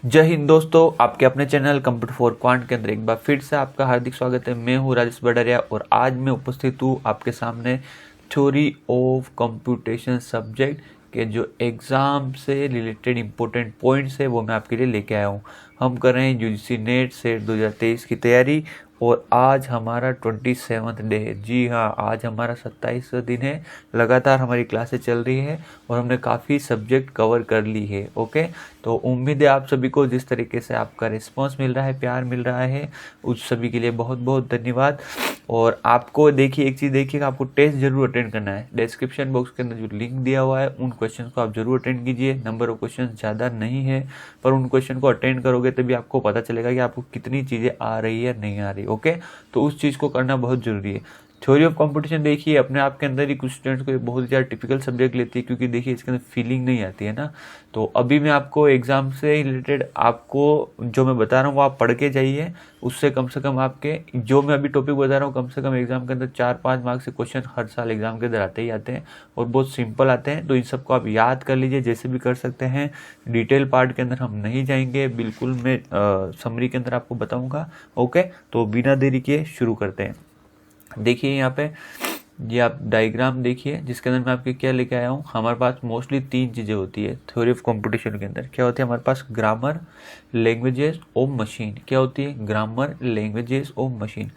जय हिंद दोस्तों, आपके अपने चैनल कंप्यूटर फॉर क्वांट के अंदर एक बार फिर से आपका हार्दिक स्वागत है। मैं हूं राजेश बडरिया और आज मैं उपस्थित हूं आपके सामने थ्योरी ऑफ कंप्यूटेशन सब्जेक्ट के जो एग्ज़ाम से रिलेटेड इंपॉर्टेंट पॉइंट्स है वो मैं आपके लिए लेके आया हूं। हम कर रहे हैं यूजीसी नेट सेट 2023 की तैयारी और आज हमारा 27वां डे है। जी हाँ, आज हमारा 27वां दिन है। लगातार हमारी क्लासें चल रही है और हमने काफ़ी सब्जेक्ट कवर कर ली है। ओके, तो उम्मीद है आप सभी को जिस तरीके से आपका रिस्पांस मिल रहा है, प्यार मिल रहा है, उस सभी के लिए बहुत बहुत धन्यवाद। और आपको देखिए, एक चीज़ देखिएगा, आपको टेस्ट जरूर अटेंड करना है। डिस्क्रिप्शन बॉक्स के अंदर जो लिंक दिया हुआ है उन क्वेश्चन को आप जरूर अटेंड कीजिए। नंबर ऑफ क्वेश्चन ज़्यादा नहीं है, पर उन क्वेश्चन को अटेंड करोगे तभी आपको पता चलेगा कि आपको कितनी चीज़ें आ रही है नहीं आ रही। ओके, तो उस चीज़ को करना बहुत ज़रूरी है। थ्योरी ऑफ कंपटीशन देखिए, अपने आप के अंदर ही कुछ स्टूडेंट्स को ये बहुत ज़्यादा टिपिकल सब्जेक्ट लेती है, क्योंकि देखिए इसके अंदर फीलिंग नहीं आती है ना। तो अभी मैं आपको एग्जाम से रिलेटेड आपको जो मैं बता रहा हूँ वो आप पढ़ के जाइए। उससे कम से कम आपके जो मैं अभी टॉपिक बता रहा हूँ, कम से कम एग्जाम के अंदर 4-5 मार्क्स से क्वेश्चन हर साल एग्जाम के अंदर आते ही आते हैं और बहुत सिंपल आते हैं। तो इन सबको आप याद कर लीजिए, जैसे भी कर सकते हैं। डिटेल पार्ट के अंदर हम नहीं जाएंगे, बिल्कुल मैं समरी के अंदर आपको बताऊँगा। ओके, तो बिना देरी के शुरू करते हैं। देखिए यहाँ पे ये आप डायग्राम देखिए, जिसके अंदर मैं आपके क्या लेके आया हूँ। हमारे पास मोस्टली 3 चीज़ें होती है थ्योरी ऑफ कंपटीशन के अंदर। क्या होती है हमारे पास? ग्रामर, लैंग्वेजेस और मशीन। क्या होती है? ग्रामर, लैंग्वेजेस और मशीन।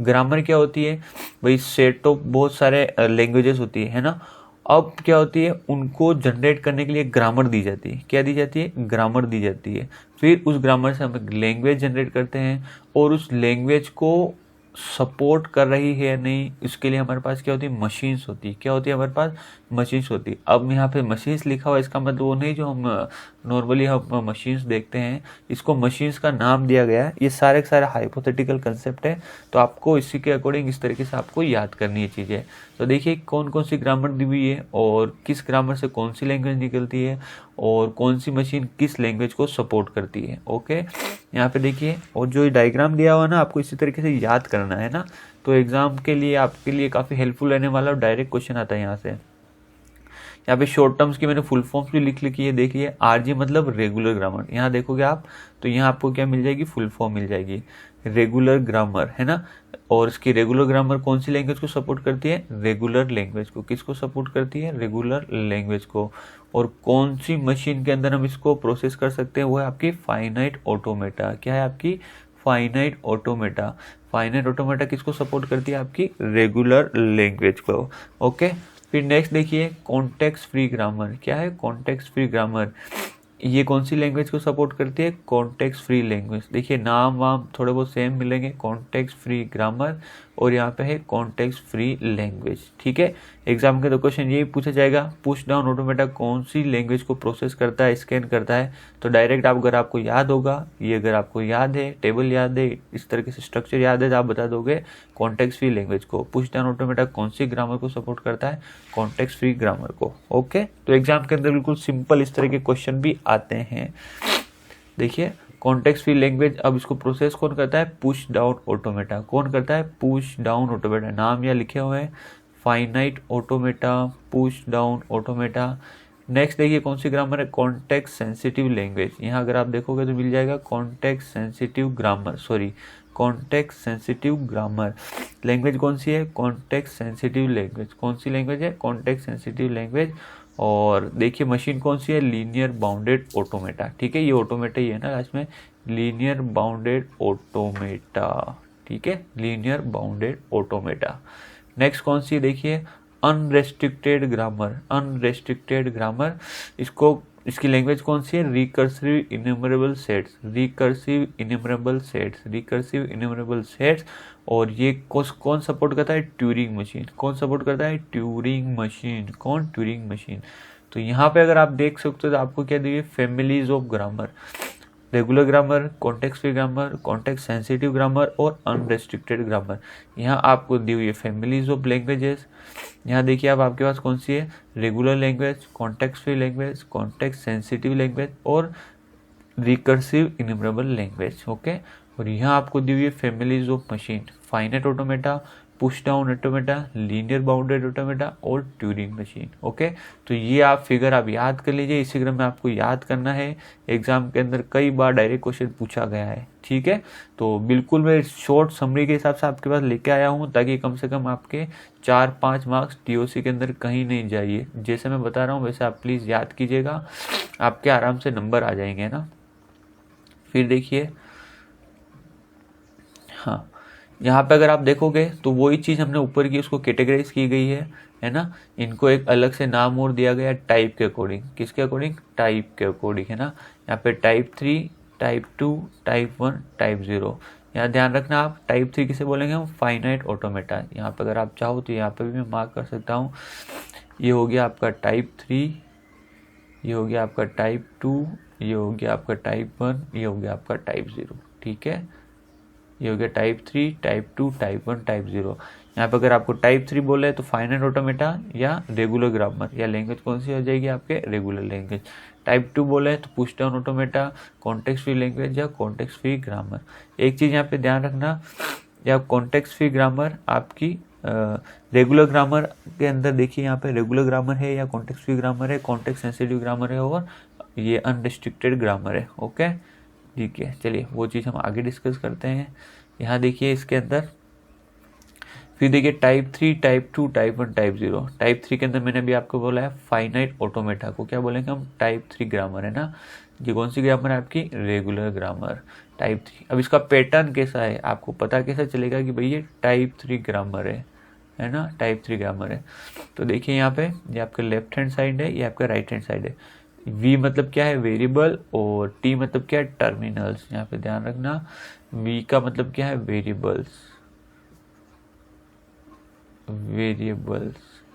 ग्रामर क्या होती है भाई? सेट ऑफ बहुत सारे लैंग्वेजेस होती है ना। अब क्या होती है, उनको जनरेट करने के लिए ग्रामर दी जाती है। क्या दी जाती है? ग्रामर दी जाती है। फिर उस ग्रामर से हम एक लैंग्वेज जनरेट करते हैं और उस लैंग्वेज को सपोर्ट कर रही है या नहीं, इसके लिए हमारे पास क्या होती है? मशीन्स होती है। क्या होती है हमारे पास? मशीन्स होती है। अब यहाँ पे मशीन्स लिखा हुआ है, इसका मतलब वो नहीं जो हम नॉर्मली हम मशीन्स देखते हैं, इसको मशीन्स का नाम दिया गया है। ये सारे के सारे हाइपोथेटिकल कंसेप्ट है, तो आपको इसी के अकॉर्डिंग इस तरीके से आपको याद करनी है चीज़ें। तो देखिए कौन कौन सी ग्रामर दी हुई है और किस ग्रामर से कौन सी लैंग्वेज निकलती है और कौन सी मशीन किस लैंग्वेज को सपोर्ट करती है। ओके, यहाँ पे देखिए, और जो डायग्राम दिया हुआ है ना, आपको इसी तरीके से याद करना है ना। तो एग्जाम के लिए आपके लिए काफ़ी हेल्पफुल रहने वाला और डायरेक्ट क्वेश्चन आता है यहाँ से। यहाँ पे शॉर्ट टर्म्स की मैंने फुल फॉर्म्स भी लिख लिखी है। देखिए आरजी मतलब रेगुलर ग्रामर। यहाँ देखोगे आप तो यहाँ आपको क्या मिल जाएगी? फुल फॉर्म मिल जाएगी, रेगुलर ग्रामर, है ना। और इसकी रेगुलर ग्रामर कौन सी लैंग्वेज को सपोर्ट करती है? रेगुलर लैंग्वेज को। किसको सपोर्ट करती है? रेगुलर लैंग्वेज को। और कौन सी मशीन के अंदर हम इसको प्रोसेस कर सकते हैं? वो है आपकी फाइनाइट ऑटोमेटा। क्या है आपकी? Finite automata. फाइनाइट ऑटोमेटा किसको सपोर्ट करती है? आपकी रेगुलर लैंग्वेज को। ओके, फिर नेक्स्ट देखिए कॉन्टेक्स्ट फ्री ग्रामर। क्या है? Context free grammar. ये कौन सी लैंग्वेज को सपोर्ट करती है? Context free language. देखिए नाम वाम थोड़े बहुत सेम मिलेंगे, कॉन्टेक्स्ट फ्री ग्रामर और यहाँ पे है कॉन्टेक्स्ट फ्री लैंग्वेज। ठीक है, एग्जाम के तो क्वेश्चन यही पूछा जाएगा, पुश डाउन ऑटोमेटा कौन सी लैंग्वेज को प्रोसेस करता है, स्कैन करता है। तो डायरेक्ट आप अगर आपको याद होगा, ये अगर आपको याद है, टेबल याद है, इस तरीके से स्ट्रक्चर याद है, तो आप बता दोगे कॉन्टेक्स्ट फ्री लैंग्वेज को। पुश डाउन ऑटोमेटा कौन सी ग्रामर को सपोर्ट करता है? कॉन्टेक्स्ट फ्री ग्रामर को। ओके, तो एग्जाम के अंदर बिल्कुल सिंपल इस तरह के क्वेश्चन भी आते हैं। देखिए कॉन्टेक्स्ट फ्री लैंग्वेज, अब इसको प्रोसेस कौन करता है? Push down automata. कौन करता है? Push down automata. नाम यहाँ लिखे हुए हैं, finite automata, push down automata. Next देखिए कौन सी ग्रामर है? Context sensitive language. यहाँ अगर आप देखोगे तो मिल जाएगा context sensitive grammar, sorry context sensitive grammar. Language कौन सी है? Context sensitive language. कौन सी लैंग्वेज है? Context sensitive language. और देखिए मशीन कौन सी है? Linear bounded automata. ठीक है, ये ऑटोमेटा ही है ना लास्ट में, लीनियर बाउंडेड ऑटोमेटा। ठीक है, लीनियर बाउंडेड ऑटोमेटा। नेक्स्ट कौन सी? देखिए अनरेस्ट्रिक्टेड ग्रामर। अनरेस्ट्रिक्टेड ग्रामर, इसको इसकी लैंग्वेज कौन सी है? Recursive enumerable sets. Recursive enumerable sets, recursive enumerable sets. और ये कौन सपोर्ट करता है? Turing machine. कौन सपोर्ट करता है? Turing machine. कौन? Turing machine. तो यहाँ पे अगर आप देख सकते हो तो आपको क्या दिए? Families of grammar, regular grammar, context free grammar, context sensitive grammar और अनरेस्ट्रिक्टेड ग्रामर। यहाँ आपको दी हुई है फैमिलीज ऑफ लैंग्वेजेस। यहाँ देखिए अब आपके पास कौन सी है? Regular language, context free language, context sensitive language और रिकर्सिव इन्यूमरेबल लैंग्वेज। ओके, और यहाँ आपको दी हुई है families of machine, finite automata, push down automata, linear bounded automata और ट्यूरिंग मशीन। ओके, तो ये आप फिगर आप याद कर लीजिए, इसी क्रम में आपको याद करना है। एग्जाम के अंदर कई बार डायरेक्ट क्वेश्चन पूछा गया है, ठीक है। तो बिल्कुल मैं शॉर्ट समरी के हिसाब से आपके पास लेके आया हूँ, ताकि कम से कम आपके 4-5 मार्क्स टीओसी के अंदर कहीं नहीं जाइए। जैसे मैं बता रहा हूँ वैसे आप प्लीज़ याद कीजिएगा, आपके आराम से नंबर आ जाएंगे ना। फिर देखिए, हाँ, यहाँ पे अगर आप देखोगे तो वही चीज़ हमने ऊपर की उसको कैटेगराइज की गई है ना। इनको एक अलग से नाम और दिया गया टाइप के अकॉर्डिंग। किसके अकॉर्डिंग? टाइप के अकॉर्डिंग, है ना। यहाँ पे टाइप 3, टाइप 2, टाइप 1, टाइप 0। यहाँ ध्यान रखना, आप टाइप 3 किसे बोलेंगे हम? Finite automata. यहाँ पे अगर आप चाहो तो यहाँ पे भी मैं मार्क कर सकता हूँ। ये हो गया आपका टाइप 3, ये हो गया आपका टाइप 2, ये हो गया आपका टाइप 1, ये हो गया आपका टाइप 0, ठीक है। ये हो गया टाइप 3, टाइप 2, टाइप 1, टाइप 0। यहाँ पे अगर आपको टाइप 3 बोले तो फाइनाइट ऑटोमेटा या रेगुलर ग्रामर, या लैंग्वेज कौन सी हो जाएगी आपके? Regular language. टाइप 2 बोले तो push down automata, context free language या कॉन्टेक्स्ट फ्री ग्रामर। एक चीज़ यहाँ पे ध्यान रखना, या कॉन्टेक्स्ट फ्री ग्रामर आपकी रेगुलर ग्रामर के अंदर देखिए, यहाँ पे रेगुलर ग्रामर है या कॉन्टेक्स्ट फ्री ग्रामर है, कॉन्टेक्स्ट सेंसिटिव ग्रामर है और ये अनरिस्ट्रिक्टेड ग्रामर है। ओके, ठीक है, चलिए वो चीज़ हम आगे डिस्कस करते हैं। यहाँ देखिए इसके अंदर फिर देखिए type 3, type 2, type 1, type 0। Type 3 के अंदर मैंने भी आपको बोला है फाइनाइट ऑटोमेटा को क्या बोलेंगे हम? टाइप 3 ग्रामर, है ना। ये कौन सी ग्रामर है आपकी? Regular grammar, type 3। अब इसका पैटर्न कैसा है आपको पता कैसे चलेगा कि भाई ये टाइप 3 ग्रामर है ना, टाइप 3 ग्रामर है। तो देखिए यहाँ पे ये आपका लेफ्ट हैंड साइड है, ये आपका राइट हैंड साइड है। वी मतलब क्या है? वेरिएबल, और टी मतलब क्या है? टर्मिनल्स। यहाँ पे ध्यान रखना, वी का मतलब क्या है? वेरिएबल्स,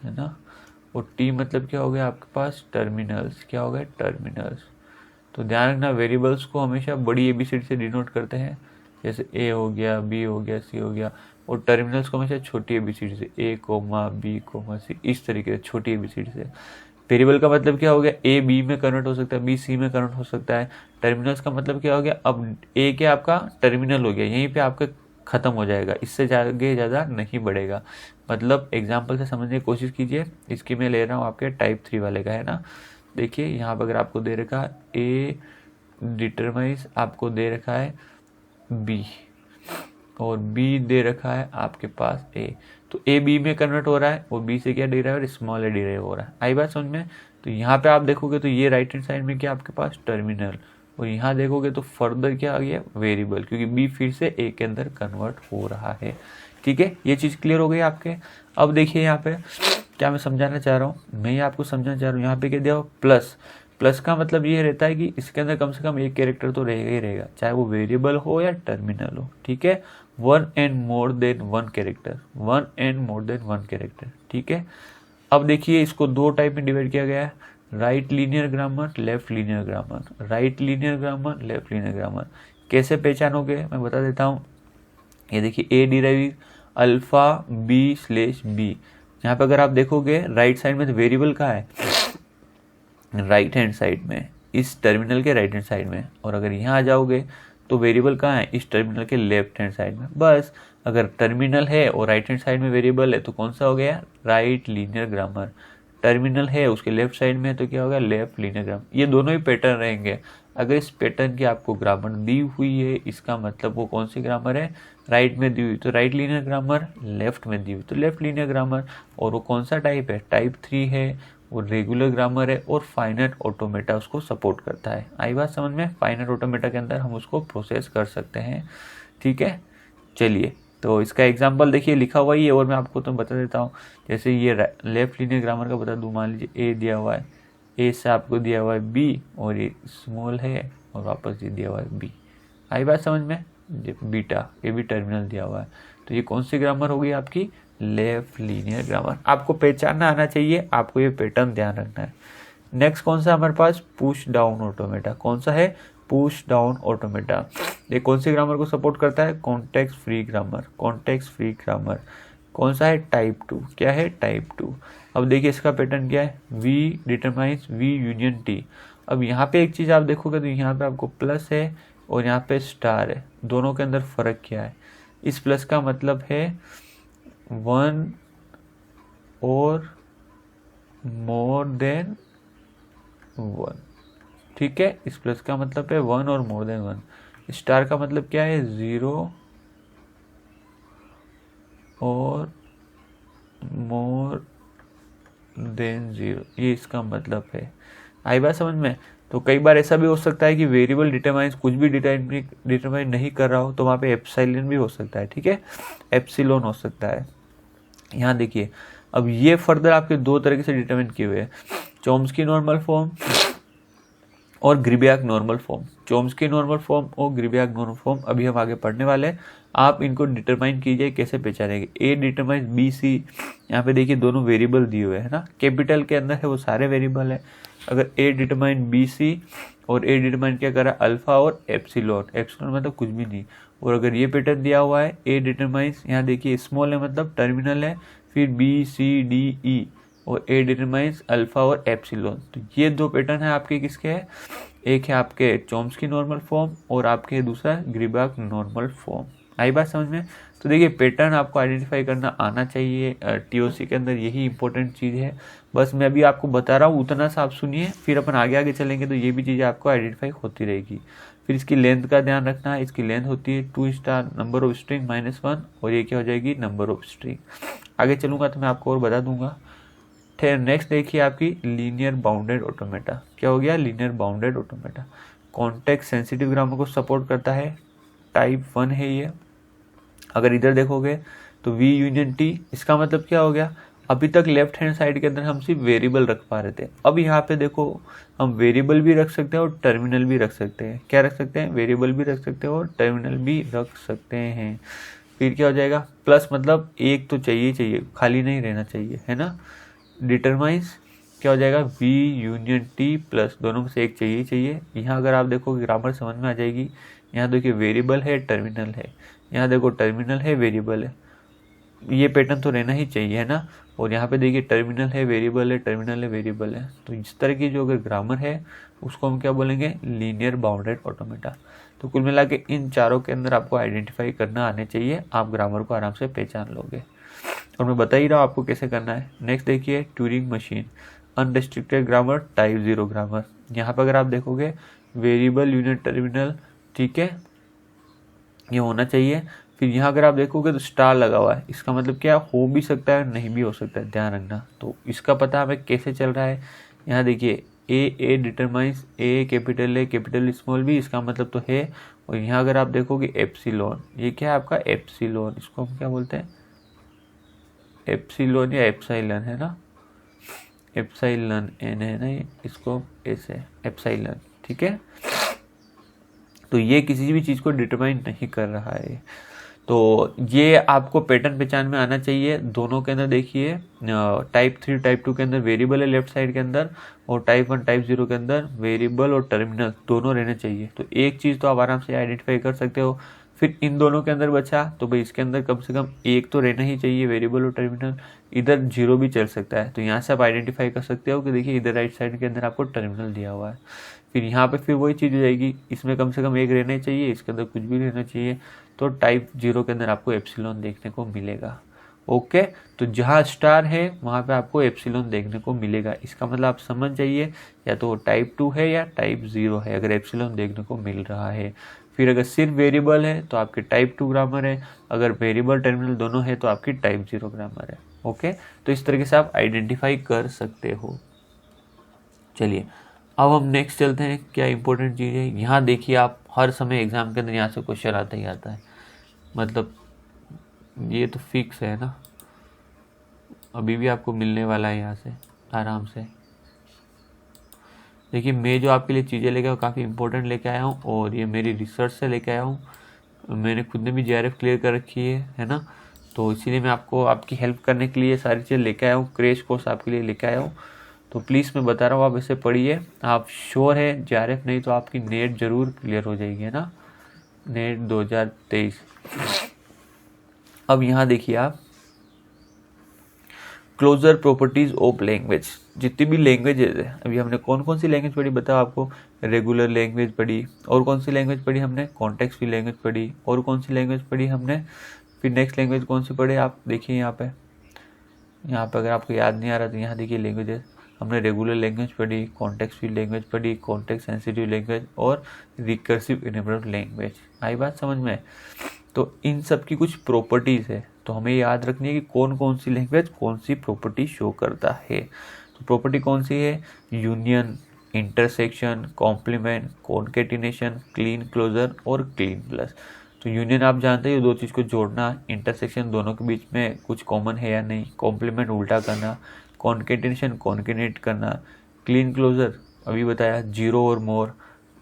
है ना। और टी मतलब क्या हो गया आपके पास? टर्मिनल्स। क्या हो गया? टर्मिनल्स। तो ध्यान रखना, वेरिएबल्स को हमेशा बड़ी एबीसीडी से डिनोट करते हैं, जैसे ए हो गया, बी हो गया, सी हो गया। और टर्मिनल्स को हमेशा छोटी एबीसीडी से, ए कोमा बी कोमा सी, इस तरीके से छोटी एबीसीडी से। वेरिएबल का मतलब क्या हो गया? ए बी में कन्वर्ट हो सकता है, बी सी में कन्वर्ट हो सकता है। टर्मिनल्स का मतलब क्या हो गया? अब ए क्या आपका टर्मिनल हो गया, यहीं पे आपका खत्म हो जाएगा, इससे आगे ज़्यादा नहीं बढ़ेगा। मतलब एग्जाम्पल से समझने की कोशिश कीजिए। इसकी मैं ले रहा हूँ आपके टाइप 3 वाले का, है ना। देखिए यहाँ पर अगर आपको दे रखा है ए डिटरमाइज, आपको दे रखा है बी, और बी दे रखा है आपके पास ए। तो ए बी में कन्वर्ट हो रहा है, और बी से क्या डिराइव? स्मॉल ए डिराइव हो रहा है। आई बात समझ में? तो यहाँ पे आप देखोगे तो ये राइट हैंड साइड में क्या आपके पास? टर्मिनल, और यहाँ देखोगे तो फर्दर क्या आ गया? वेरिएबल, क्योंकि बी फिर से ए के अंदर कन्वर्ट हो रहा है, ठीक है। ये चीज़ क्लियर हो गई आपके। अब देखिए यहाँ पे क्या मैं समझाना चाह रहा हूँ, मैं ये आपको समझाना चाह रहा हूँ। यहाँ पे क्या दिया? प्लस। प्लस का मतलब ये रहता है कि इसके अंदर कम से कम एक कैरेक्टर तो रहेगा ही रहेगा, चाहे वो वेरिएबल हो या टर्मिनल हो, ठीक है। 1 and more than 1 character, 1 and more than 1 character, ठीक है। अब देखिए इसको दो टाइप में डिवाइड किया गया है, right linear grammar, left linear grammar. Right linear grammar, left linear grammar कैसे पहचानोगे मैं बता देता हूँ। ये देखिए A derive alpha B slash B. यहाँ पे अगर आप देखोगे राइट साइड में तो वेरिएबल कहाँ है? राइट हैंड साइड में, इस टर्मिनल के राइट हैंड साइड में। और अगर यहाँ आ जाओगे तो वेरिएबल कहाँ है? इस टर्मिनल के लेफ्ट हैंड साइड में। बस अगर टर्मिनल है और राइट हैंड साइड में वेरिएबल है तो कौन सा हो गया? Right linear grammar. टर्मिनल है उसके लेफ्ट साइड में तो क्या होगा? Left linear grammar. ये दोनों ही पैटर्न रहेंगे। अगर इस पैटर्न की आपको ग्रामर दी हुई है, इसका मतलब वो कौन सी ग्रामर है? राइट में दी हुई तो राइट लीनियर ग्रामर, लेफ्ट में दी हुई तो लेफ्ट लीनियर ग्रामर। और वो कौन सा टाइप है? टाइप 3 है, वो रेगुलर ग्रामर है, और फाइनाइट ऑटोमेटा उसको सपोर्ट करता है। आई बात समझ में? फाइनाइट ऑटोमेटा के अंदर हम उसको प्रोसेस कर सकते हैं, ठीक है। चलिए तो इसका एग्जांपल देखिए लिखा हुआ ही है, और मैं आपको तो बता देता हूँ। जैसे ये लेफ्ट लीनियर ग्रामर का बता दूँ, मान लीजिए ए दिया हुआ है, ए से आपको दिया हुआ है बी, और ये स्मॉल है, और वापस ये दिया हुआ है बी। आई बात समझ में? बीटा, ये भी टर्मिनल दिया हुआ है, तो ये कौन सी ग्रामर होगी आपकी? Left linear grammar. आपको पहचानना आना चाहिए, आपको ये पैटर्न ध्यान रखना है। नेक्स्ट कौन सा हमारे पास? Push down automata. कौन सा है? Push down automata. ये कौन सी ग्रामर को सपोर्ट करता है? Context free grammar. Context free grammar कौन सा है? टाइप 2। क्या है? टाइप 2। अब देखिए इसका पैटर्न क्या है? V determines v union t. अब यहाँ पे एक चीज़ आप देखोगे तो यहाँ पे आपको प्लस है और यहाँ पे स्टार है, दोनों के अंदर फ़र्क क्या है? इस प्लस का मतलब है 1 और मोर देन 1। ठीक है, इस प्लस का मतलब है 1 और मोर देन 1। स्टार का मतलब क्या है, 0 और मोर देन 0, ये इसका मतलब है। आई बात समझ में? तो कई बार ऐसा भी हो सकता है कि वेरिएबल डिटरमाइंस कुछ भी डिटरमाइन नहीं कर रहा हो, तो वहाँ पे एप्सिलॉन भी हो सकता है। ठीक है, एप्सिलॉन हो सकता है। यहाँ देखिए, अब ये फर्दर आपके दो तरीके से डिटरमाइन किए हुए हैं, चॉम्स्की नॉर्मल फॉर्म और Greibach normal form. Chomsky normal form और ग्रीबियाक नॉर्मल फॉर्म अभी हम आगे पढ़ने वाले हैं। आप इनको डिटरमाइन कीजिए कैसे पहचानेंगे। ए डिटरमाइन बी सी, यहाँ पे देखिए दोनों वेरिएबल दिए हुए हैं ना, कैपिटल के अंदर है वो सारे वेरिएबल है। अगर ए डिटरमाइन बी सी और ए डिटरमाइन क्या करा, अल्फा और एप्सिलॉन। एप्सिलॉन मतलब कुछ भी नहीं। और अगर ये पैटर्न दिया हुआ है, ए डिटरमाइंस, यहाँ देखिए स्मॉल है मतलब टर्मिनल है, फिर बी सी डी ई, और ए डिटरमाइंस अल्फा और एप्सिलॉन। तो ये दो पैटर्न है आपके किसके हैं, एक है आपके चॉम्स्की नॉर्मल फॉर्म और आपके दूसरा ग्रीबियाक नॉर्मल फॉर्म। आई बात समझ में? तो देखिए पैटर्न आपको आइडेंटिफाई करना आना चाहिए टीओसी के अंदर, यही इंपॉर्टेंट चीज़ है। बस मैं अभी आपको बता रहा हूँ, उतना सा आप सुनिए, फिर अपन आगे आगे चलेंगे तो ये भी चीज़ें आपको आइडेंटिफाई होती रहेगी। फिर इसकी लेंथ का ध्यान रखना है, इसकी लेंथ होती है 2 स्टार नंबर ऑफ स्ट्रिंग -1, और ये क्या हो जाएगी, नंबर ऑफ स्ट्रिंग। आगे चलूँगा तो मैं आपको और बता दूंगा। नेक्स्ट देखिए आपकी लीनियर बाउंडेड ऑटोमेटा। क्या हो गया, linear bounded automata. Context sensitive grammar को सपोर्ट करता है, टाइप 1 है ये। अगर इधर देखोगे तो वी यूनियन टी, इसका मतलब क्या हो गया, अभी तक लेफ्ट हैंड साइड के अंदर हम सिर्फ वेरिएबल रख पा रहे थे, अब यहाँ पे देखो हम वेरिएबल भी रख सकते हैं और टर्मिनल भी रख सकते हैं। क्या रख सकते हैं, वेरिएबल भी रख सकते हैं और टर्मिनल भी रख सकते हैं। फिर क्या हो जाएगा, प्लस मतलब एक तो चाहिए, खाली नहीं रहना चाहिए, है ना। डिटरमाइंस क्या हो जाएगा, वी यूनियन टी प्लस, दोनों में से एक चाहिए। यहाँ अगर आप देखो ग्रामर समझ में आ जाएगी। यहाँ देखिए वेरिएबल है, टर्मिनल है, यहाँ देखो टर्मिनल है, वेरिएबल है, ये पैटर्न तो रहना ही चाहिए, है ना। और यहाँ पे देखिए टर्मिनल है, वेरिएबल है, टर्मिनल है, वेरिएबल है। तो इस तरह की जो अगर ग्रामर है उसको हम क्या बोलेंगे, लीनियर बाउंडेड ऑटोमेटा। तो कुल मिला के इन चारों के अंदर आपको आइडेंटिफाई करना आने चाहिए, आप ग्रामर को आराम से पहचान लोगे। और मैं बता ही रहा हूँ आपको कैसे करना है। नेक्स्ट देखिए Turing machine, unrestricted grammar, type 0 grammar. यहाँ पर अगर आप देखोगे वेरिएबल यूनियन टर्मिनल, ठीक है, ये होना चाहिए। फिर यहाँ अगर आप देखोगे तो स्टार लगा हुआ है, इसका मतलब क्या हो भी सकता है नहीं भी हो सकता है, ध्यान रखना। तो इसका पता हमें कैसे चल रहा है, यहाँ देखिए A determines A capital A capital small B, इसका मतलब तो है। और यहाँ अगर आप देखोगे एप्सिलॉन, ये क्या है आपका एप्सिलॉन, इसको हम क्या बोलते हैं, एप्सिलॉन या एप्साइलन, है ना, एप्साइलन एन है ना, इसको ऐसे एप्साइलन, ठीक है। तो ये किसी भी चीज़ को डिटरमाइन नहीं कर रहा है। तो ये आपको पैटर्न पहचान में आना चाहिए। दोनों के अंदर देखिए टाइप 3 टाइप 2 के अंदर वेरिएबल है लेफ्ट साइड के अंदर, और टाइप 1 टाइप 0 के अंदर वेरिएबल और टर्मिनल दोनों रहने चाहिए। तो एक चीज़ तो आप आराम से आइडेंटिफाई कर सकते हो। फिर इन दोनों के अंदर बचा तो भाई इसके अंदर कम से कम एक तो रहना ही चाहिए, वेरिएबल और टर्मिनल। इधर 0 भी चल सकता है, तो यहाँ से आप आइडेंटिफाई कर सकते हो कि देखिए इधर राइट साइड के अंदर आपको टर्मिनल दिया हुआ है। फिर यहाँ पे फिर वही चीज़ हो जाएगी, इसमें कम से कम एक रहना चाहिए, इसके अंदर कुछ भी रहना चाहिए। तो टाइप 0 के अंदर आपको एप्सिलॉन देखने को मिलेगा। ओके, तो जहाँ स्टार है वहाँ पे आपको एप्सिलॉन देखने को मिलेगा। इसका मतलब आप समझ जाइए, या तो टाइप 2 है या टाइप 0 है अगर एप्सिलॉन देखने को मिल रहा है। फिर अगर सिर्फ वेरिएबल है तो आपके टाइप 2 ग्रामर है, अगर वेरिएबल टर्मिनल दोनों है तो आपकी टाइप 0 ग्रामर है। ओके, तो इस तरीके से आप आइडेंटिफाई कर सकते हो। चलिए अब हम नेक्स्ट चलते हैं। क्या इंपॉर्टेंट चीज़ है, यहाँ देखिए आप हर समय एग्जाम के अंदर यहाँ से क्वेश्चन आता ही आता है, मतलब ये तो फिक्स है ना, अभी भी आपको मिलने वाला है यहाँ से आराम से। देखिए मैं जो आपके लिए चीज़ें लेके आया काफ़ी इंपॉर्टेंट लेके आया हूँ, और ये मेरी रिसर्च से लेके आया हूँ। मैंने खुद ने भी JRF क्लियर कर रखी है ना, तो इसीलिए मैं आपको आपकी हेल्प करने के लिए सारी चीज़ें लेके आया हूँ, क्रैश कोर्स आपके लिए लेके आया हूँ। तो प्लीज़ मैं बता रहा हूँ आप इसे पढ़िए। आप श्योर है JRF, नहीं तो आपकी नेट ज़रूर क्लियर हो जाएगी, है ना, नेट 2023। अब यहाँ देखिए आप क्लोजर प्रॉपर्टीज ऑफ लैंग्वेज, जितनी भी लैंग्वेजेज है, अभी हमने कौन कौन सी लैंग्वेज पढ़ी बताओ आपको, रेगुलर लैंग्वेज पढ़ी, और कौन सी लैंग्वेज पढ़ी हमने, कॉन्टेक्स्ट फ्री लैंग्वेज पढ़ी, और कौन सी लैंग्वेज पढ़ी हमने, फिर नेक्स्ट लैंग्वेज कौन सी पढ़े आप देखिए यहाँ पे अगर आपको याद नहीं आ रहा तो यहाँ देखिए लैंग्वेजेस हमने रेगुलर लैंग्वेज पढ़ी, कॉन्टेक्स्ट फ्री लैंग्वेज पढ़ी, कॉन्टेक्स्ट सेंसिटिव लैंग्वेज और रिकर्सिव इनेबल्ड लैंग्वेज। आई बात समझ में? तो इन सब की कुछ प्रॉपर्टीज़ है, तो हमें याद रखनी है कि कौन कौन सी लैंग्वेज कौन सी प्रॉपर्टी शो करता है। तो प्रॉपर्टी कौन सी है? Union, intersection, complement, concatenation, Kleene closure और क्लीन प्लस। तो यूनियन आप जानते हैं, ये दो चीज़ को जोड़ना, इंटरसेक्शन दोनों के बीच में कुछ कॉमन है या नहीं, कॉम्प्लीमेंट उल्टा करना, कॉन्केटिनेशन कॉन्केटिनेट करना, क्लीन क्लोजर अभी बताया 0 और मोर,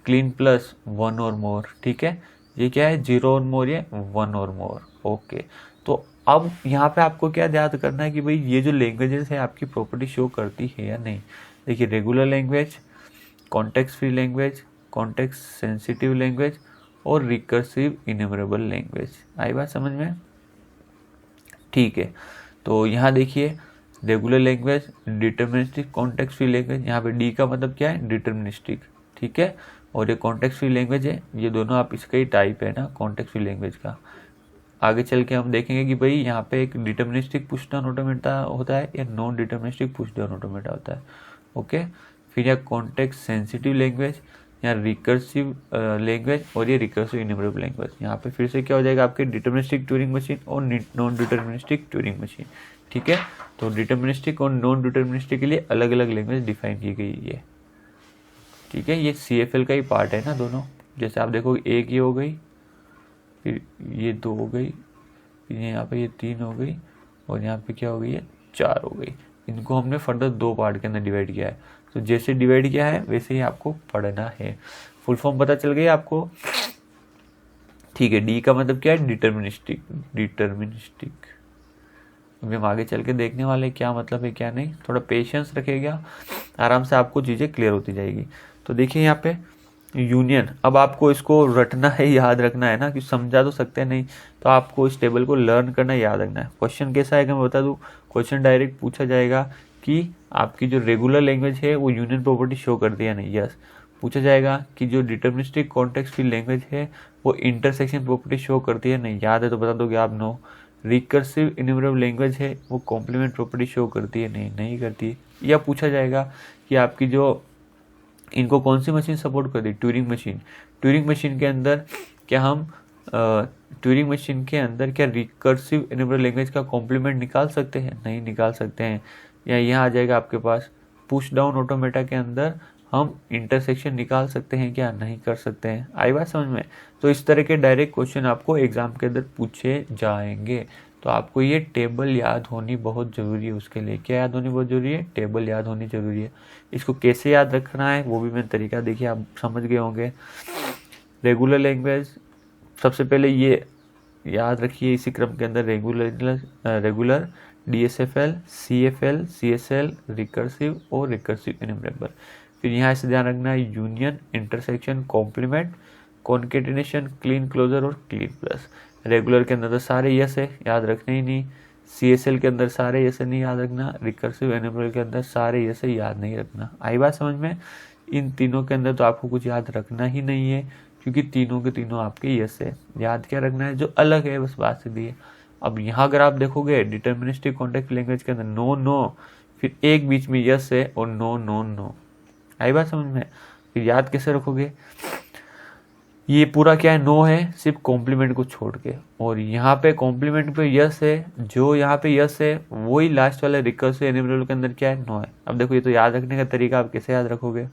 क्लीन प्लस 1 और मोर। ठीक है, ये क्या है? 0 और मोर, ये 1 और मोर। ओके, तो अब यहाँ पे आपको क्या याद करना है कि भाई ये जो लैंग्वेजेस है आपकी प्रॉपर्टी शो करती है या नहीं। देखिए regular language, context free language, context sensitive language और रिकर्सिव इन्यूमरेबल लैंग्वेज। आई बात समझ में? ठीक है, तो यहाँ देखिए regular language, deterministic, context free language. यहाँ पे डी का मतलब क्या है? डिटर्मिनिस्टिक। ठीक है, और ये कॉन्टेक्स्ट फ्री लैंग्वेज है, ये दोनों आप इसका ही टाइप है ना कॉन्टेक्स्ट फ्री लैंग्वेज का। आगे चल के हम देखेंगे कि भाई यहाँ पे एक डिटर्मिनिस्टिक पुश डाउन ऑटोमेटा होता है या non deterministic push down automata होता है। ओके, फिर यहाँ कॉन्टेक्स्ट सेंसिटिव लैंग्वेज, यहाँ रिकर्सिव लैंग्वेज और ये रिकर्सिव इन्यूमरेबल लैंग्वेज। यहाँ पे फिर से क्या हो जाएगा आपके डिटर्मिनिस्टिक ट्यूरिंग मशीन और नॉन डिटर्मिनिस्टिक ट्यूरिंग मशीन। ठीक है, तो डिटर्मिनिस्टिक और नॉन डिटर्मिनिस्टिक के लिए अलग अलग लैंग्वेज डिफाइन की गई है। ठीक है, ये CFL का ही पार्ट है ना दोनों। जैसे आप देखो एक ये हो गई, फिर ये 2 हो गई, फिर यहाँ पे ये 3 हो गई और यहाँ पे क्या हो गई है? 4 हो गई। इनको हमने फर्दर 2 पार्ट के अंदर डिवाइड किया है। तो जैसे डिवाइड किया है वैसे ही आपको पढ़ना है। फुल फॉर्म पता चल गई आपको? ठीक है, डी का मतलब क्या है? डिटर्मिनिस्टिक। अभी हम आगे चल के देखने वाले क्या मतलब है क्या नहीं। थोड़ा पेशेंस रखेगा, आराम से आपको चीज़ें क्लियर होती जाएगी। तो देखिए यहाँ पे यूनियन, अब आपको इसको रटना है, याद रखना है ना, कि समझा तो सकते नहीं, तो आपको इस टेबल को लर्न करना, याद रखना है। क्वेश्चन कैसा है मैं बता दूँ, क्वेश्चन डायरेक्ट पूछा जाएगा कि आपकी जो रेगुलर लैंग्वेज है वो यूनियन प्रॉपर्टी शो करती है नहीं। यस, पूछा जाएगा कि जो डिटर्मिनिस्टिक कॉन्टेक्स्ट फ्री लैंग्वेज है वो इंटरसेक्शन प्रॉपर्टी शो करती है नहीं। याद है तो बता दोगे आप नो। रिकर्सिव इन्यूमरेबल लैंग्वेज है वो कॉम्प्लीमेंट प्रॉपर्टी शो करती है नहीं करती है। या पूछा जाएगा कि आपकी जो इनको कौन सी मशीन सपोर्ट करती है? Turing machine. ट्यूरिंग मशीन के अंदर क्या हम ट्यूरिंग मशीन के अंदर क्या रिकर्सिव इन्यूमरेबल लैंग्वेज का कॉम्प्लीमेंट निकाल सकते हैं? नहीं निकाल सकते हैं। या यहाँ आ जाएगा आपके पास पुश डाउन ऑटोमेटा के अंदर हम इंटरसेक्शन निकाल सकते हैं क्या? नहीं कर सकते हैं। आई बात समझ में? तो इस तरह के डायरेक्ट क्वेश्चन आपको एग्जाम के अंदर पूछे जाएंगे। तो आपको ये टेबल याद होनी बहुत ज़रूरी है। उसके लिए क्या याद होनी बहुत ज़रूरी है? टेबल याद होनी ज़रूरी है। इसको कैसे याद रखना है वो भी मैंने तरीका देखिए, आप समझ गए होंगे। रेगुलर लैंग्वेज, सबसे पहले ये याद रखिए इसी क्रम के अंदर, regular, DSFL, CFL, CSL, recursive और रिकर्सिव इन्यूमरेबल। फिर यहाँ से ध्यान रखना है union, intersection, complement, concatenation, Kleene closure और क्लीन प्लस। रेगुलर के अंदर तो सारे यस है, याद रखने ही नहीं। CSL के अंदर सारे यस नहीं याद रखना। रिकर्सिव इन्यूमरेबल के अंदर सारे यस याद नहीं रखना। आई बात समझ में? इन तीनों के अंदर तो आपको कुछ याद रखना ही नहीं है, क्योंकि तीनों के तीनों आपके यस है। याद क्या रखना है? जो अलग है, बस बात सीधी है। अब यहाँ अगर आप देखोगे डिटर्मिनिस्टिक कॉन्टेक्स्ट लैंग्वेज के अंदर नो नो, फिर एक बीच में यस है और नो नो नो। आई बात समझ में? फिर याद कैसे रखोगे? ये पूरा क्या है? नो है, सिर्फ कॉम्प्लीमेंट को छोड़ के। और यहाँ पे कॉम्प्लीमेंट पे यस है, जो यहाँ पे यस है वही लास्ट वाले रिकर्सिव इन्यूमरेबल के अंदर क्या है? नो है। अब देखो ये तो याद रखने का तरीका, आप कैसे याद रखोगे?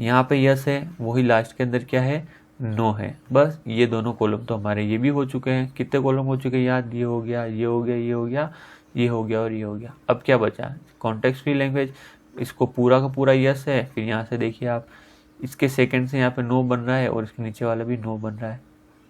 यहाँ पे यस है, वही लास्ट के अंदर क्या है? नो है। बस ये दोनों कॉलम तो हमारे ये भी हो चुके हैं। कितने कॉलम हो चुके हैं याद? ये हो गया, ये हो गया, ये हो गया, ये हो गया और ये हो गया। अब क्या बचा? कॉन्टेक्स्ट फ्री लैंग्वेज, इसको पूरा का पूरा यस है। फिर यहाँ से देखिए आप, इसके सेकंड से यहाँ पे नो बन रहा है और इसके नीचे वाला भी नो बन रहा है।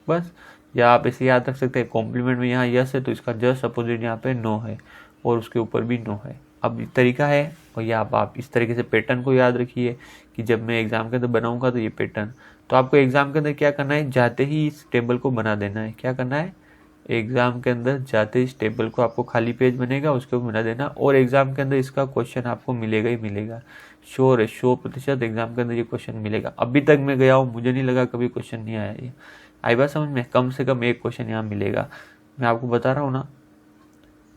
बस, या आप ऐसे याद रख सकते हैं, कॉम्प्लीमेंट में यहाँ यस है तो इसका जस्ट अपोजिट यहाँ पे नो है और उसके ऊपर भी नो है। अब तरीका है, और ये आप इस तरीके से पैटर्न को याद रखिए कि जब मैं एग्जाम के अंदर बनाऊंगा तो ये पैटर्न। तो आपको एग्जाम के अंदर क्या करना है? जाते ही इस टेबल को बना देना है। क्या करना है? एग्जाम के अंदर जाते इस टेबल को, आपको खाली पेज बनेगा उसके ऊपर बना देना, और एग्जाम के अंदर इसका क्वेश्चन आपको मिलेगा ही मिलेगा। श्योर है, 100% एग्जाम के अंदर ये क्वेश्चन मिलेगा। अभी तक मैं गया हूँ, मुझे नहीं लगा कभी क्वेश्चन नहीं आया ये। आई बात समझ में, कम से कम एक क्वेश्चन यहाँ मिलेगा। मैं आपको बता रहा हूँ ना,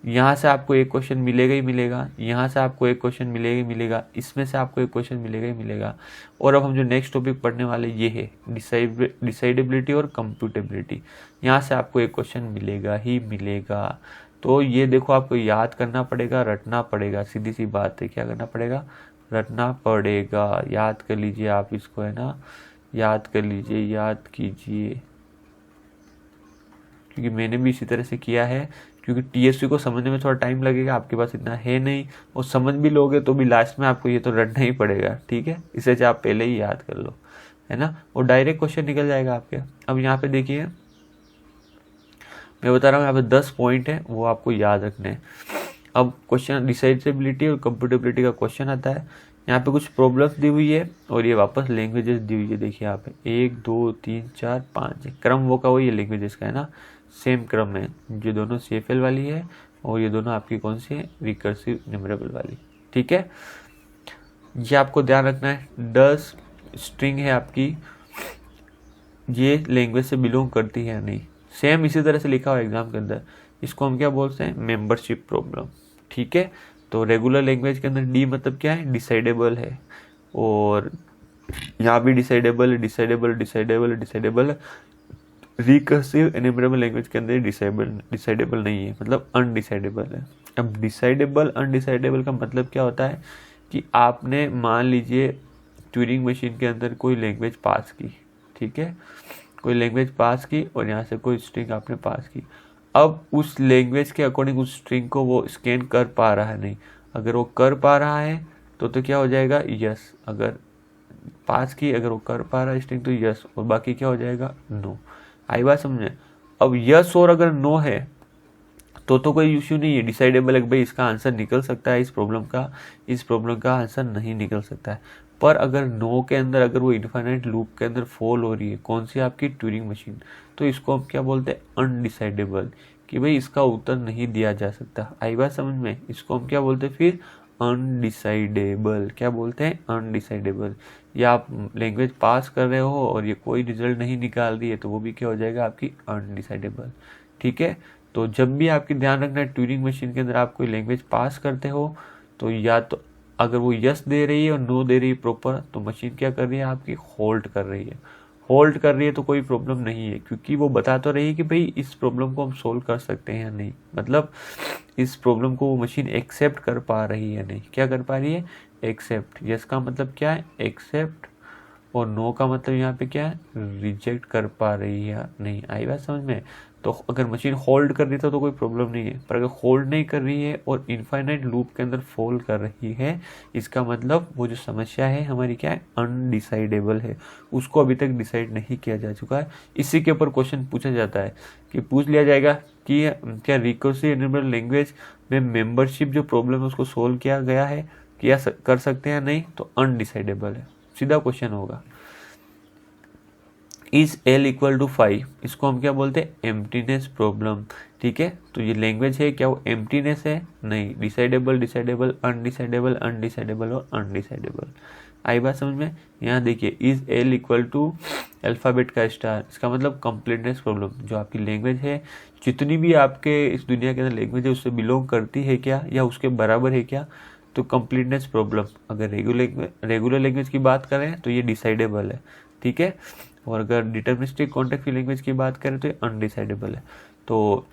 यहाँ से आपको एक क्वेश्चन मिलेगा ही मिलेगा, यहाँ से आपको एक क्वेश्चन मिलेगा ही मिलेगा, इसमें से आपको एक क्वेश्चन मिलेगा ही मिलेगा। और अब हम जो नेक्स्ट टॉपिक पढ़ने वाले ये है डिसाइडेबिलिटी और कंप्यूटेबिलिटी। यहाँ से आपको एक क्वेश्चन मिलेगा ही मिलेगा। तो ये देखो, आपको याद करना पड़ेगा, रटना पड़ेगा, सीधी सी बात है। क्या करना पड़ेगा? रटना पड़ेगा। याद कर लीजिए आप इसको, है ना, याद कर लीजिए, याद कीजिए, क्योंकि मैंने भी इसी तरह से किया है। क्योंकि टीएसपी को समझने में थोड़ा टाइम लगेगा, आपके पास इतना है नहीं, और समझ भी लोगे तो भी लास्ट में आपको ये तो रटना ही पड़ेगा, ठीक है। इसे चाहे आप पहले ही याद कर लो, है ना, और डायरेक्ट क्वेश्चन निकल जाएगा आपके। अब यहाँ पे देखिए, मैं बता रहा हूँ, यहाँ पे 10 पॉइंट है, वो आपको याद रखने हैं। अब क्वेश्चन डिसाइडेबिलिटी और कंप्यूटेबिलिटी का क्वेश्चन आता है। यहाँ पे कुछ प्रॉब्लम्स दी हुई है और ये वापस लैंग्वेजेस दी हुई है। देखिए यहाँ पे 1 2 3 4 5 क्रम वो का वही है लैंग्वेजेस का, है ना, सेम क्रम में। ये दोनों CFL वाली है और ये दोनों आपकी कौन सी है? रिकर्सिव न्यूमरेबल वाली, ठीक है। ये आपको ध्यान रखना है। 10 स्ट्रिंग है आपकी, ये लैंग्वेज से बिलोंग करती है या नहीं, सेम इसी तरह से लिखा हुआ एग्जाम के अंदर। इसको हम क्या बोलते हैं? मेंबरशिप प्रॉब्लम, ठीक है। तो रेगुलर लैंग्वेज के अंदर डी मतलब क्या है? डिसाइडेबल है, और यहाँ भी decidable decidable decidable decidable. Recursive enumerable language के अंदर डिसाइडेबल नहीं है, मतलब अनडिसाइडेबल है। अब डिसाइडेबल अनडिसाइडेबल का मतलब क्या होता है कि आपने मान लीजिए ट्यूरिंग मशीन के अंदर कोई लैंग्वेज पास की, ठीक है, कोई लैंग्वेज पास की और यहाँ से कोई स्ट्रिंग आपने पास की। अब उस लैंग्वेज के अकॉर्डिंग उस स्ट्रिंग को वो स्कैन कर पा रहा है नहीं। अगर वो कर पा रहा है तो क्या हो जाएगा? यस। अगर पास की, अगर वो कर पा रहा है स्ट्रिंग तो यस, और बाकी क्या हो जाएगा? नो। आई बात समझे? अब यस और अगर नो है तो कोई इश्यू नहीं है, डिसाइडेबल है, भाई इसका आंसर निकल सकता है, इस प्रॉब्लम का आंसर नहीं निकल सकता है। पर अगर नो के अंदर, अगर वो इनफाइनाइट लूप के अंदर फॉल हो रही है, कौन सी? आपकी ट्यूरिंग मशीन, तो इसको हम क्या बोलते हैं? अनडिसाइडेबल, कि भाई इसका उत्तर नहीं दिया जा सकता। आई बात समझ में? इसको हम क्या बोलते हैं फिर? अनडिसाइडेबल। क्या बोलते हैं? अनडिसाइडेबल। या आप लैंग्वेज पास कर रहे हो और ये कोई रिजल्ट नहीं निकाल रही है तो वो भी क्या हो जाएगा? आपकी अनडिसाइडेबल, ठीक है। तो जब भी आपकी ध्यान रखना है, ट्यूरिंग मशीन के अंदर आप कोई लैंग्वेज पास करते हो तो या तो अगर वो यस दे रही है और नो दे रही है प्रॉपर, तो मशीन क्या कर रही है? आपकी होल्ड कर रही है। होल्ड कर रही है तो कोई प्रॉब्लम नहीं है, क्योंकि वो बता तो रही है कि भाई इस प्रॉब्लम को हम सोल्व कर सकते हैं या नहीं, मतलब इस प्रॉब्लम को वो मशीन एक्सेप्ट कर पा रही है नहीं। क्या कर पा रही है? एक्सेप्ट। यस का मतलब क्या है? एक्सेप्ट, और नो का मतलब यहाँ पे क्या है? रिजेक्ट कर पा रही है नहीं। आई बात समझ में? तो अगर मशीन होल्ड कर रही था तो कोई प्रॉब्लम नहीं है, पर अगर होल्ड नहीं कर रही है और इनफाइनाइट लूप के अंदर फॉल कर रही है, इसका मतलब वो जो समस्या है हमारी क्या है? अनडिसाइडेबल है, उसको अभी तक डिसाइड नहीं किया जा चुका है। इसी के ऊपर क्वेश्चन पूछा जाता है कि पूछ लिया जाएगा कि क्या रिकर्सिव एन्यूमरेबल लैंग्वेज में मेंबरशिप जो प्रॉब्लम है उसको सोल्व किया गया है, कर सकते हैं नहीं, तो अनडिसाइडेबल है, सीधा क्वेश्चन होगा। इज L इक्वल टू 5, इसको हम क्या बोलते हैं? एम्प्टीनेस प्रॉब्लम, ठीक है। तो ये लैंग्वेज है, क्या वो एम्प्टीनेस है? नहीं। डिसाइडेबल डिसाइडेबल अनडिसाइडेबल अनडिसाइडेबल और अनडिसाइडेबल। आई बात समझ में? यहाँ देखिए, is L equal to alphabet का स्टार, इसका मतलब कंप्लीटनेस प्रॉब्लम। जो आपकी लैंग्वेज है, जितनी भी आपके इस दुनिया के अंदर लैंग्वेज है, उससे बिलोंग करती है क्या या उसके बराबर है क्या? तो कंप्लीटनेस प्रॉब्लम। अगर रेगुलर लैंग्वेज की बात करें तो ये डिसाइडेबल है, ठीक है, और अगर डिटर्मिनिस्टिक कॉन्टेक्स्ट की लैंग्वेज की बात करें तो ये अनडिसाइडेबल है। तो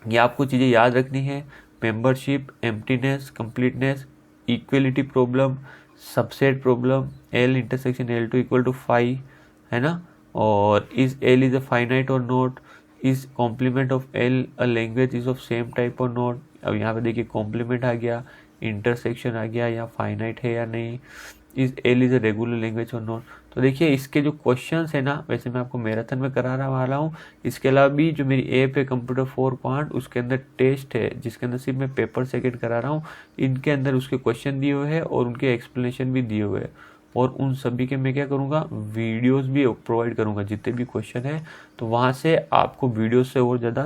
ये आपको चीज़ें याद रखनी है। Membership, emptiness, completeness, equality problem, subset problem, L intersection L2 equal to 5, है ना, और is L is a finite और not, is complement of L a language is of same type और नॉट। अब यहाँ पे देखिए कॉम्प्लीमेंट आ गया, इंटरसेक्शन आ गया, या फाइनाइट है या नहीं, is L is a regular language और नॉट। तो देखिए इसके जो क्वेश्चंस है ना, वैसे मैं आपको मैराथन में करा वाला हूँ, इसके अलावा भी जो मेरी ऐप है कंप्यूटर 4 क्वांट, उसके अंदर टेस्ट है जिसके अंदर सिर्फ मैं पेपर सेकंड करा रहा हूँ। इनके अंदर उसके क्वेश्चन दिए हुए हैं और उनके एक्सप्लेनेशन भी दिए हुए हैं, और उन सभी के मैं क्या करूँगा? वीडियोस भी प्रोवाइड करूँगा जितने भी क्वेश्चन है, तो वहाँ से आपको वीडियो से और ज़्यादा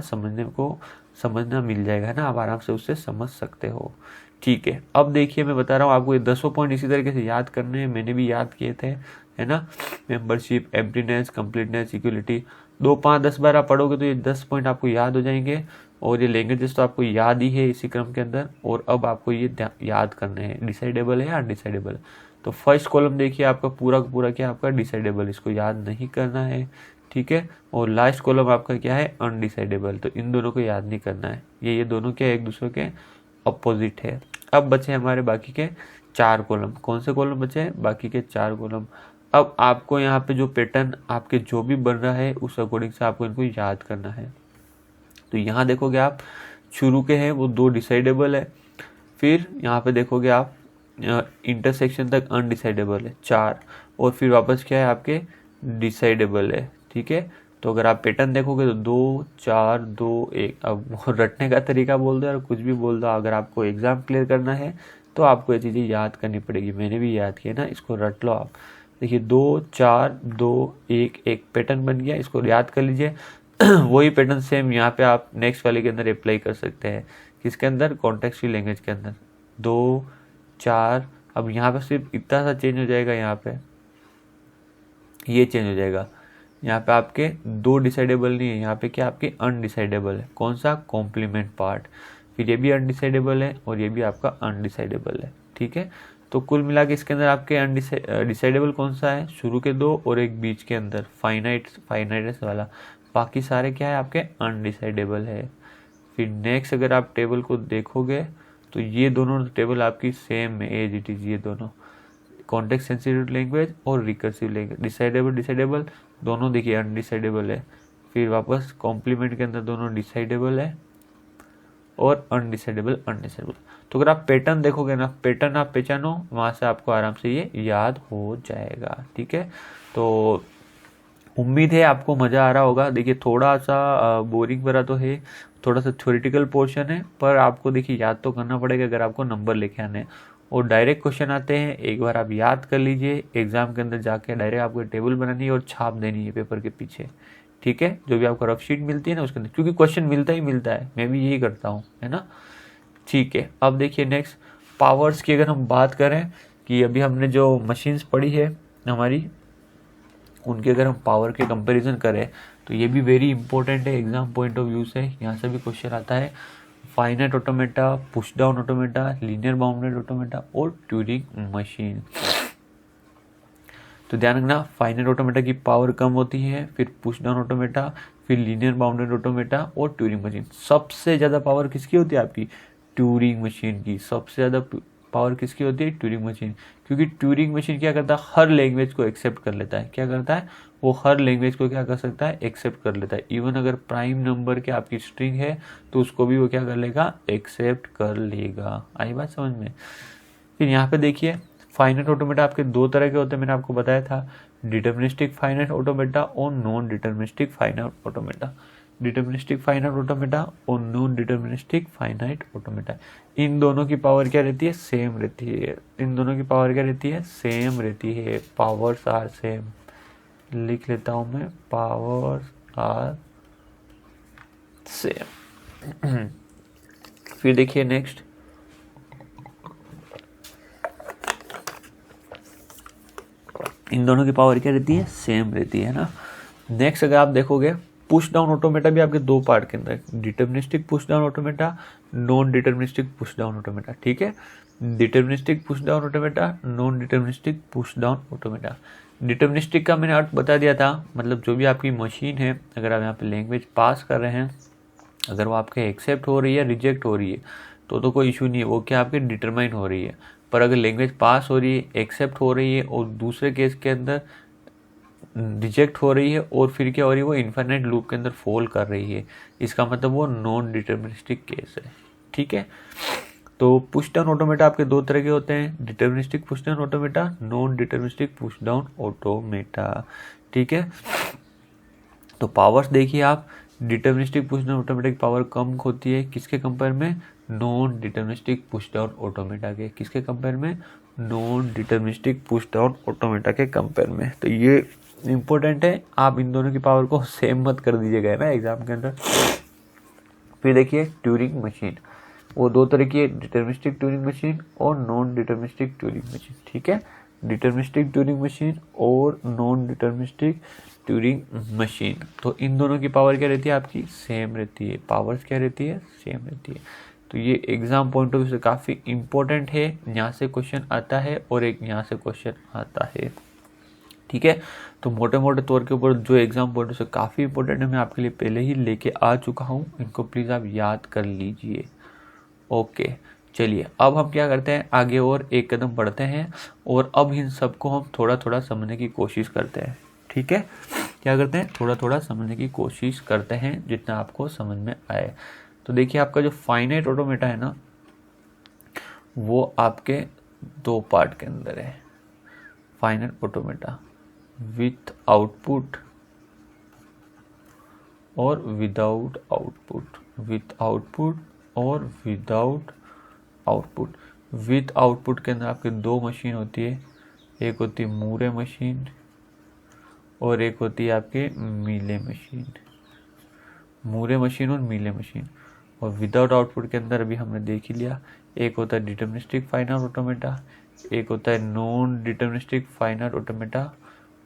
समझना मिल जाएगा, है ना, आप आराम से उससे समझ सकते हो, ठीक है। अब देखिए मैं बता रहा हूँ आपको, ये 10 पॉइंट इसी तरीके से याद करने हैं, मैंने भी याद किए थे, है ना। मेंबरशिप, एम्प्टीनेस, कंप्लीटनेस, इक्वलिटी, 2, 5, 10 बार आप पढ़ोगे तो ये 10 पॉइंट आपको याद हो जाएंगे। और ये लैंग्वेजेस तो आपको याद ही है इसी क्रम के अंदर। और अब आपको ये याद करने हैं, डिसाइडेबल है या अनडिसाइडेबल। तो फर्स्ट कॉलम देखिए आपका पूरा का पूरा क्या आपका डिसाइडेबल, इसको याद नहीं करना है, ठीक है। और लास्ट कॉलम आपका क्या है, अनडिसाइडेबल, तो इन दोनों को याद नहीं करना है। ये दोनों क्या एक दूसरे के अपोजिट है। अब बचे हमारे बाकी के 4 कॉलम। कौन से कॉलम बचे हैं, बाकी के 4 कॉलम। अब आपको यहाँ पे जो पैटर्न आपके जो भी बन रहा है उस अकॉर्डिंग से आपको इनको याद करना है। तो यहाँ देखोगे आप शुरू के हैं वो 2 डिसाइडेबल है, फिर यहाँ पे देखोगे आप इंटरसेक्शन तक अनडिसाइडेबल है 4, और फिर वापस क्या है आपके डिसाइडेबल है, ठीक है। तो अगर आप पैटर्न देखोगे तो 2, 4, 2, 1। अब रटने का तरीका बोल दो और कुछ भी बोल दो, अगर आपको एग्जाम क्लियर करना है तो आपको ये चीज़ें याद करनी पड़ेगी। मैंने भी याद किया ना, इसको रट लो आप। देखिए 2, 4, 2, 1, एक पैटर्न बन गया, इसको याद कर लीजिए। वही पैटर्न सेम यहाँ पे आप नेक्स्ट वाले के अंदर अप्लाई कर सकते हैं। किसके अंदर, कॉन्टेक्स्चुअल लैंग्वेज के अंदर। 2, 4, अब यहाँ पे सिर्फ इतना सा चेंज हो जाएगा, यहाँ पे ये चेंज हो जाएगा। यहाँ पे आपके 2 डिसाइडेबल नहीं है, यहाँ पे क्या आपके अनडिसाइडेबल है। कौन सा, कॉम्प्लीमेंट पार्ट। फिर ये भी अनडिसाइडेबल है और ये भी आपका अनडिसाइडेबल है, ठीक है। तो कुल मिला के इसके अंदर आपके डिसाइडेबल कौन सा है, शुरू के 2 और एक बीच के अंदर फाइनाइट वाला। बाकी सारे क्या है आपके अनडिसाइडेबल है। फिर नेक्स्ट अगर आप टेबल को देखोगे तो ये दोनों टेबल आपकी सेम है, एज इट इज। ये दोनों कॉन्टेक्स्ट सेंसिटिव लैंग्वेज और रिकर्सिव लैंग्वेज, डिसाइडेबल दोनों देखिए अनडिसाइडेबल है। फिर वापस कॉम्प्लीमेंट के अंदर दोनों डिसाइडेबल है और अनडिसाइडेबल। तो अगर आप पैटर्न देखोगे ना, पैटर्न आप पहचानो, वहाँ से आपको आराम से ये याद हो जाएगा, ठीक है। तो उम्मीद है आपको मज़ा आ रहा होगा। देखिए थोड़ा सा बोरिंग भरा तो है, थोड़ा सा थ्योरेटिकल पोर्शन है, पर आपको देखिए याद तो करना पड़ेगा अगर आपको नंबर लेके आने हैं। और डायरेक्ट क्वेश्चन आते हैं, एक बार आप याद कर लीजिए, एग्जाम के अंदर जाके डायरेक्ट आपको टेबल बनानी है और छाप देनी है पेपर के पीछे, ठीक है। जो भी आपको रफ शीट मिलती है ना उसके अंदर, क्योंकि क्वेश्चन मिलता ही मिलता है, मैं भी यही करता हूँ, है ना, ठीक है। अब देखिए नेक्स्ट पावर्स की अगर हम बात करें कि अभी हमने जो मशीन्स पढ़ी है हमारी, उनके अगर हम पावर के कंपैरिजन करें तो ये भी वेरी इंपॉर्टेंट है एग्जाम पॉइंट ऑफ व्यू से। यहाँ से भी क्वेश्चन आता है, finite automata, push down automata, linear bounded automata और ट्यूरिंग मशीन। तो ध्यान रखना, फाइनाइट ऑटोमेटा की पावर कम होती है, फिर पुश डाउन ऑटोमेटा, फिर लीनियर बाउंडेड ऑटोमेटा और ट्यूरिंग मशीन। सबसे ज़्यादा पावर किसकी होती है आपकी, ट्यूरिंग मशीन की। सबसे ज़्यादा पावर किसकी होती है, ट्यूरिंग मशीन। क्योंकि ट्यूरिंग मशीन क्या करता है, हर लैंग्वेज को एक्सेप्ट कर लेता है। क्या करता है वो, हर लैंग्वेज को क्या कर सकता है, एक्सेप्ट कर लेता है। इवन अगर प्राइम नंबर के आपकी स्ट्रिंग है तो उसको भी वो क्या कर लेगा, एक्सेप्ट कर लेगा। आई बात समझ में। फिर यहाँ पे देखिए फाइनाइट ऑटोमेटा आपके 2 तरह के होते हैं, मैंने आपको बताया था, डिटर्मिनिस्टिक फाइनाइट ऑटोमेटा और non deterministic finite automata. Deterministic finite automata और नॉन डिटर्मिनिस्टिक फाइनाइट ऑटोमेटा, इन दोनों की पावर क्या रहती है, सेम रहती है। इन दोनों की पावर क्या रहती है, सेम रहती है। पावर्स आर सेम, लिख लेता हूं मैं, पावर्स आर सेम। फिर देखिए नेक्स्ट, इन दोनों की पावर क्या रहती है, सेम रहती है ना। नेक्स्ट अगर आप देखोगे, पुश डाउन ऑटोमेटा भी आपके 2 पार्ट के अंदर, deterministic push down automata, non deterministic push down automata, ठीक है। Deterministic push down automata, non deterministic push down automata. Deterministic का मैंने अर्थ बता दिया था, मतलब जो भी आपकी मशीन है, अगर आप यहाँ पे लैंग्वेज पास कर रहे हैं, अगर वो आपके एक्सेप्ट हो रही है, रिजेक्ट हो रही है, तो कोई इशू नहीं है, वो क्या आपके डिटरमाइन हो रही है। पर अगर लैंग्वेज पास हो रही है, एक्सेप्ट हो रही है और दूसरे केस के अंदर रिजेक्ट हो रही है और फिर क्या हो रही है, वो इन्फिनिट लूप के अंदर फॉल कर रही है, इसका मतलब वो नॉन डिटर्मिनिस्टिक केस है, ठीक है। तो पुश डाउन ऑटोमेटा आपके 2 तरह के होते हैं, deterministic push down automata, non deterministic push down automata, ठीक है। तो पावर्स देखिए आप, डिटर्मिनिस्टिक पुश डाउन ऑटोमेटा की पावर कम होती है, किसके कंपेयर में, non deterministic push down automata के। किसके कंपेयर में, non deterministic push down automata के कंपेयर में। तो ये इंपॉर्टेंट है, आप इन दोनों की पावर को सेम मत कर दीजिएगा ना एग्जाम के अंदर। फिर देखिए ट्यूरिंग मशीन, वो 2 तरह की है, डिटर्मिनिस्टिक ट्यूरिंग मशीन और नॉन डिटर्मिनिस्टिक ट्यूरिंग मशीन, ठीक है। डिटर्मिनिस्टिक ट्यूरिंग मशीन और नॉन डिटर्मिनिस्टिक ट्यूरिंग मशीन। तो इन दोनों की पावर क्या रहती है आपकी, सेम रहती है। पावर्स क्या रहती है, सेम रहती है। तो ये एग्जाम पॉइंट ऑफ व्यू से काफ़ी इंपॉर्टेंट है, यहाँ से क्वेश्चन आता है और एक यहाँ से क्वेश्चन आता है। ठीक है, तो मोटे मोटे तौर के ऊपर जो एग्जाम पॉइंट से काफ़ी इंपॉर्टेंट है मैं आपके लिए पहले ही लेके आ चुका हूँ, इनको प्लीज़ आप याद कर लीजिए। ओके, चलिए अब हम क्या करते हैं, आगे और एक कदम बढ़ते हैं और अब इन सबको हम थोड़ा थोड़ा समझने की कोशिश करते हैं। ठीक है, क्या करते हैं, थोड़ा थोड़ा समझने की कोशिश करते हैं जितना आपको समझ में आए। तो देखिए आपका जो फाइनाइट ऑटोमेटा है ना, वो आपके दो पार्ट के अंदर है। फाइनाइट ऑटोमेटा विथ आउटपुट और विदाउट आउटपुट, विथ आउटपुट और विदाउट आउटपुट। विथ आउटपुट के अंदर आपके दो मशीन होती है, एक होती है मूरे मशीन और एक होती है आपके मीले मशीन, मूरे मशीन और मीले मशीन। और विदाउट आउटपुट के अंदर अभी हमने देख ही लिया, एक होता है डिटर्मिनिस्टिक फाइनाइट ऑटोमेटा, एक होता है नॉन डिटर्मिनिस्टिक फाइनाइट ऑटोमेटा,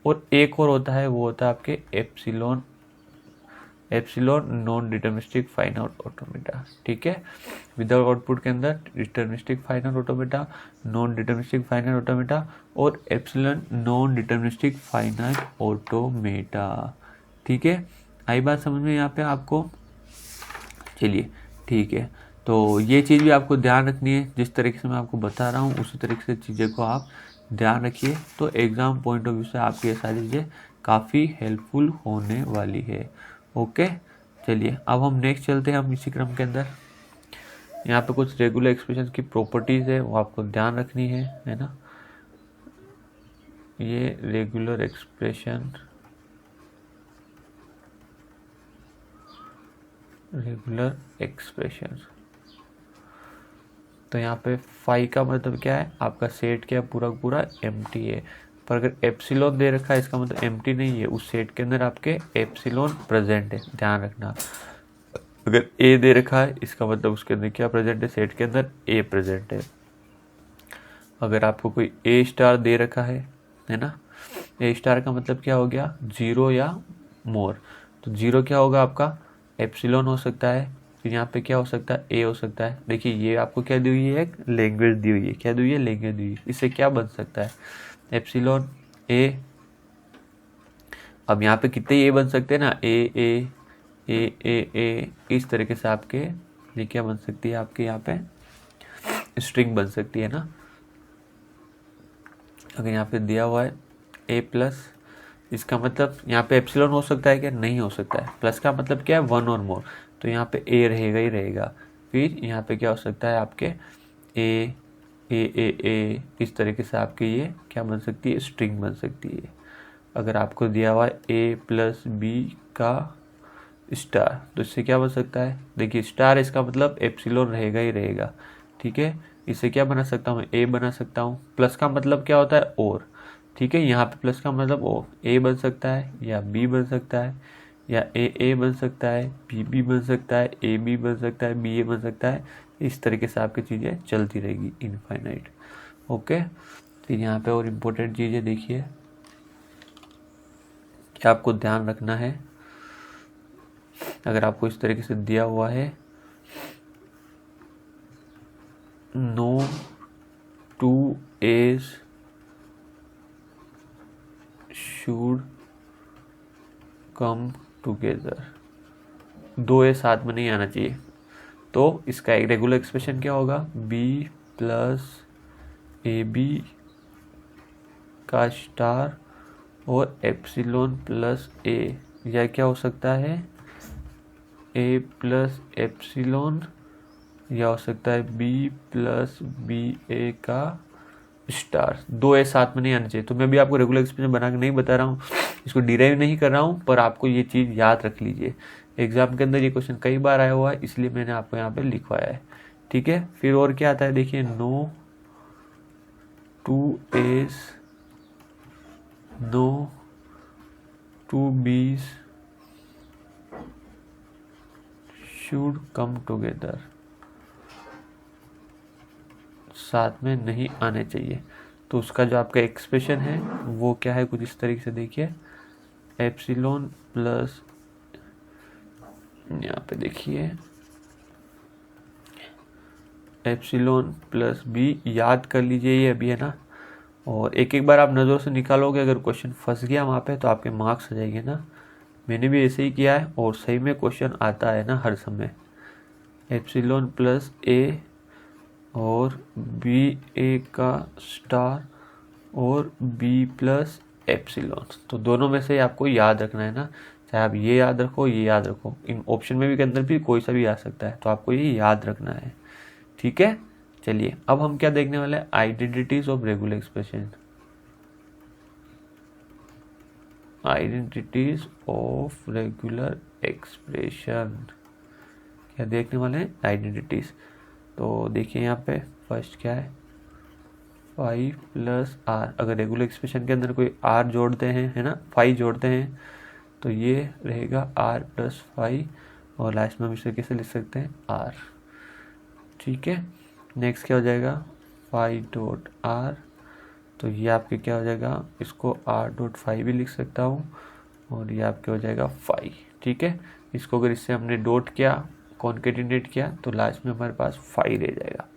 और एक और होता है, वो होता है आपके epsilon non deterministic finite automata. ठीक है, विदाउट आउटपुट के अंदर deterministic finite automata, non deterministic finite automata और epsilon non deterministic finite automata. ठीक है, आई बात समझ में यहाँ पे आपको। चलिए ठीक है, तो ये चीज़ भी आपको ध्यान रखनी है, जिस तरीके से मैं आपको बता रहा हूँ उसी तरीके से चीज़ें को आप ध्यान रखिए। तो एग्ज़ाम पॉइंट ऑफ व्यू से आपकी ये सारी चीज़ें काफ़ी हेल्पफुल होने वाली है। ओके, चलिए अब हम नेक्स्ट चलते हैं। हम इसी क्रम के अंदर यहाँ पे कुछ रेगुलर एक्सप्रेशन की प्रॉपर्टीज़ है, वो आपको ध्यान रखनी है ना। ये रेगुलर एक्सप्रेशन, रेगुलर एक्सप्रेशन, तो यहाँ पे फाई का मतलब क्या है, आपका सेट क्या पूरा पूरा एम्प्टी है। पर अगर एप्सिलॉन दे रखा है इसका मतलब एम्प्टी नहीं है, उस सेट के अंदर आपके एप्सिलॉन प्रेजेंट है, ध्यान रखना। अगर ए दे रखा है इसका मतलब उसके अंदर क्या प्रेजेंट है, सेट के अंदर ए प्रेजेंट है। अगर आपको कोई ए स्टार दे रखा है ना, ए स्टार का मतलब क्या हो गया, जीरो या मोर। तो जीरो क्या होगा आपका, एप्सिलॉन हो सकता है, फिर यहाँ पे क्या हो सकता है, ए हो सकता है। देखिए ये आपको क्या दी हुई है, एक लैंग्वेज दी हुई है, क्या दी हुई है, लैंग्वेज दी हुई है। इससे क्या बन सकता है, एप्सिलॉन ए। अब यहाँ पे कितने ए बन सकते हैं ना, ए ए ए ए ए, इस तरीके से आपके ये क्या बन सकती है, आपके यहाँ पे स्ट्रिंग बन सकती है ना। अगर यहाँ पे दिया हुआ है ए प्लस, इसका मतलब यहाँ पे एप्सिलॉन हो सकता है क्या, नहीं हो सकता है। प्लस का मतलब क्या है, वन और मोर, तो यहाँ पे ए रहेगा ही रहेगा। फिर यहाँ पे क्या हो सकता है आपके ए ए ए ए, इस तरीके से आपके ये क्या बन सकती है, स्ट्रिंग बन सकती है। अगर आपको दिया हुआ है ए प्लस बी का स्टार, तो इससे क्या बन सकता है, देखिए स्टार इसका मतलब एप्सिलॉन रहेगा ही रहेगा। ठीक है, इससे क्या बना सकता हूँ, ए बना सकता हूँ। प्लस का मतलब क्या होता है, और। ठीक है, यहाँ पे प्लस का मतलब ओ, ए बन सकता है या बी बन सकता है, या ए बन सकता है, बी बन सकता है, ए बी बन सकता है, बी ए बन सकता है। इस तरीके से आपकी चीज़ें चलती रहेगी इनफाइनाइट। ओके, फिर यहाँ पे और इम्पोर्टेंट चीज़ें देखिए क्या आपको ध्यान रखना है। अगर आपको इस तरीके से दिया हुआ है, no two a's should come together, दो ए साथ में नहीं आना चाहिए, तो इसका एक रेगुलर एक्सप्रेशन क्या होगा, बी प्लस ए बी का स्टार और एप्सिलॉन प्लस ए, या क्या हो सकता है, ए प्लस एप्सिलॉन, या हो सकता है बी प्लस बी ए का स्टार। दो ए साथ में नहीं आने चाहिए। तो मैं भी आपको रेगुलर एक्सप्रेशन बना के नहीं बता रहा हूँ, इसको डिराइव नहीं कर रहा हूँ, पर आपको ये चीज़ याद रख लीजिए। एग्जाम के अंदर ये क्वेश्चन कई बार आया हुआ है, इसलिए मैंने आपको यहाँ पे लिखवाया है। ठीक है, फिर और क्या आता है, देखिए no two a's, no two b's should come together, साथ में नहीं आने चाहिए। तो तो उसका जो आपका एक्सप्रेशन है वो क्या है, कुछ इस तरीके से देखिए, एप्सिलॉन प्लस, यहाँ पे देखिए एप्सिलॉन प्लस बी, याद कर लीजिए ये अभी है ना, और एक एक बार आप नज़रों से निकालोगे, अगर क्वेश्चन फंस गया वहाँ पे तो आपके मार्क्स आ जाएंगे ना। मैंने भी ऐसे ही किया है और सही में क्वेश्चन आता है ना हर समय। एप्सिलॉन प्लस ए और बी ए का स्टार और बी प्लस एप्सिलॉन, तो दोनों में से आपको याद रखना है ना, चाहे आप ये याद रखो ये याद रखो, इन ऑप्शन में भी के अंदर भी कोई सा भी आ सकता है, तो आपको ये याद रखना है। ठीक है, चलिए अब हम क्या देखने वाले हैं, identities of regular expression. Identities of regular expression क्या देखने वाले हैं, आइडेंटिटीज। तो देखिए यहाँ पे फर्स्ट क्या है, 5 प्लस आर, अगर रेगुलर एक्सप्रेशन के अंदर कोई आर जोड़ते हैं है ना, 5 जोड़ते हैं तो ये रहेगा आर प्लस 5, और लास्ट में हम इसे कैसे लिख सकते हैं, आर। ठीक है, नेक्स्ट क्या हो जाएगा, 5 डॉट आर, तो ये आपके क्या हो जाएगा, इसको आर डॉट 5 भी लिख सकता हूँ, और ये आपके हो जाएगा 5। ठीक है, इसको अगर इससे हमने डॉट किया, कॉन्केटिनेट किया, तो लास्ट में हमारे पास 5 रह जाएगा।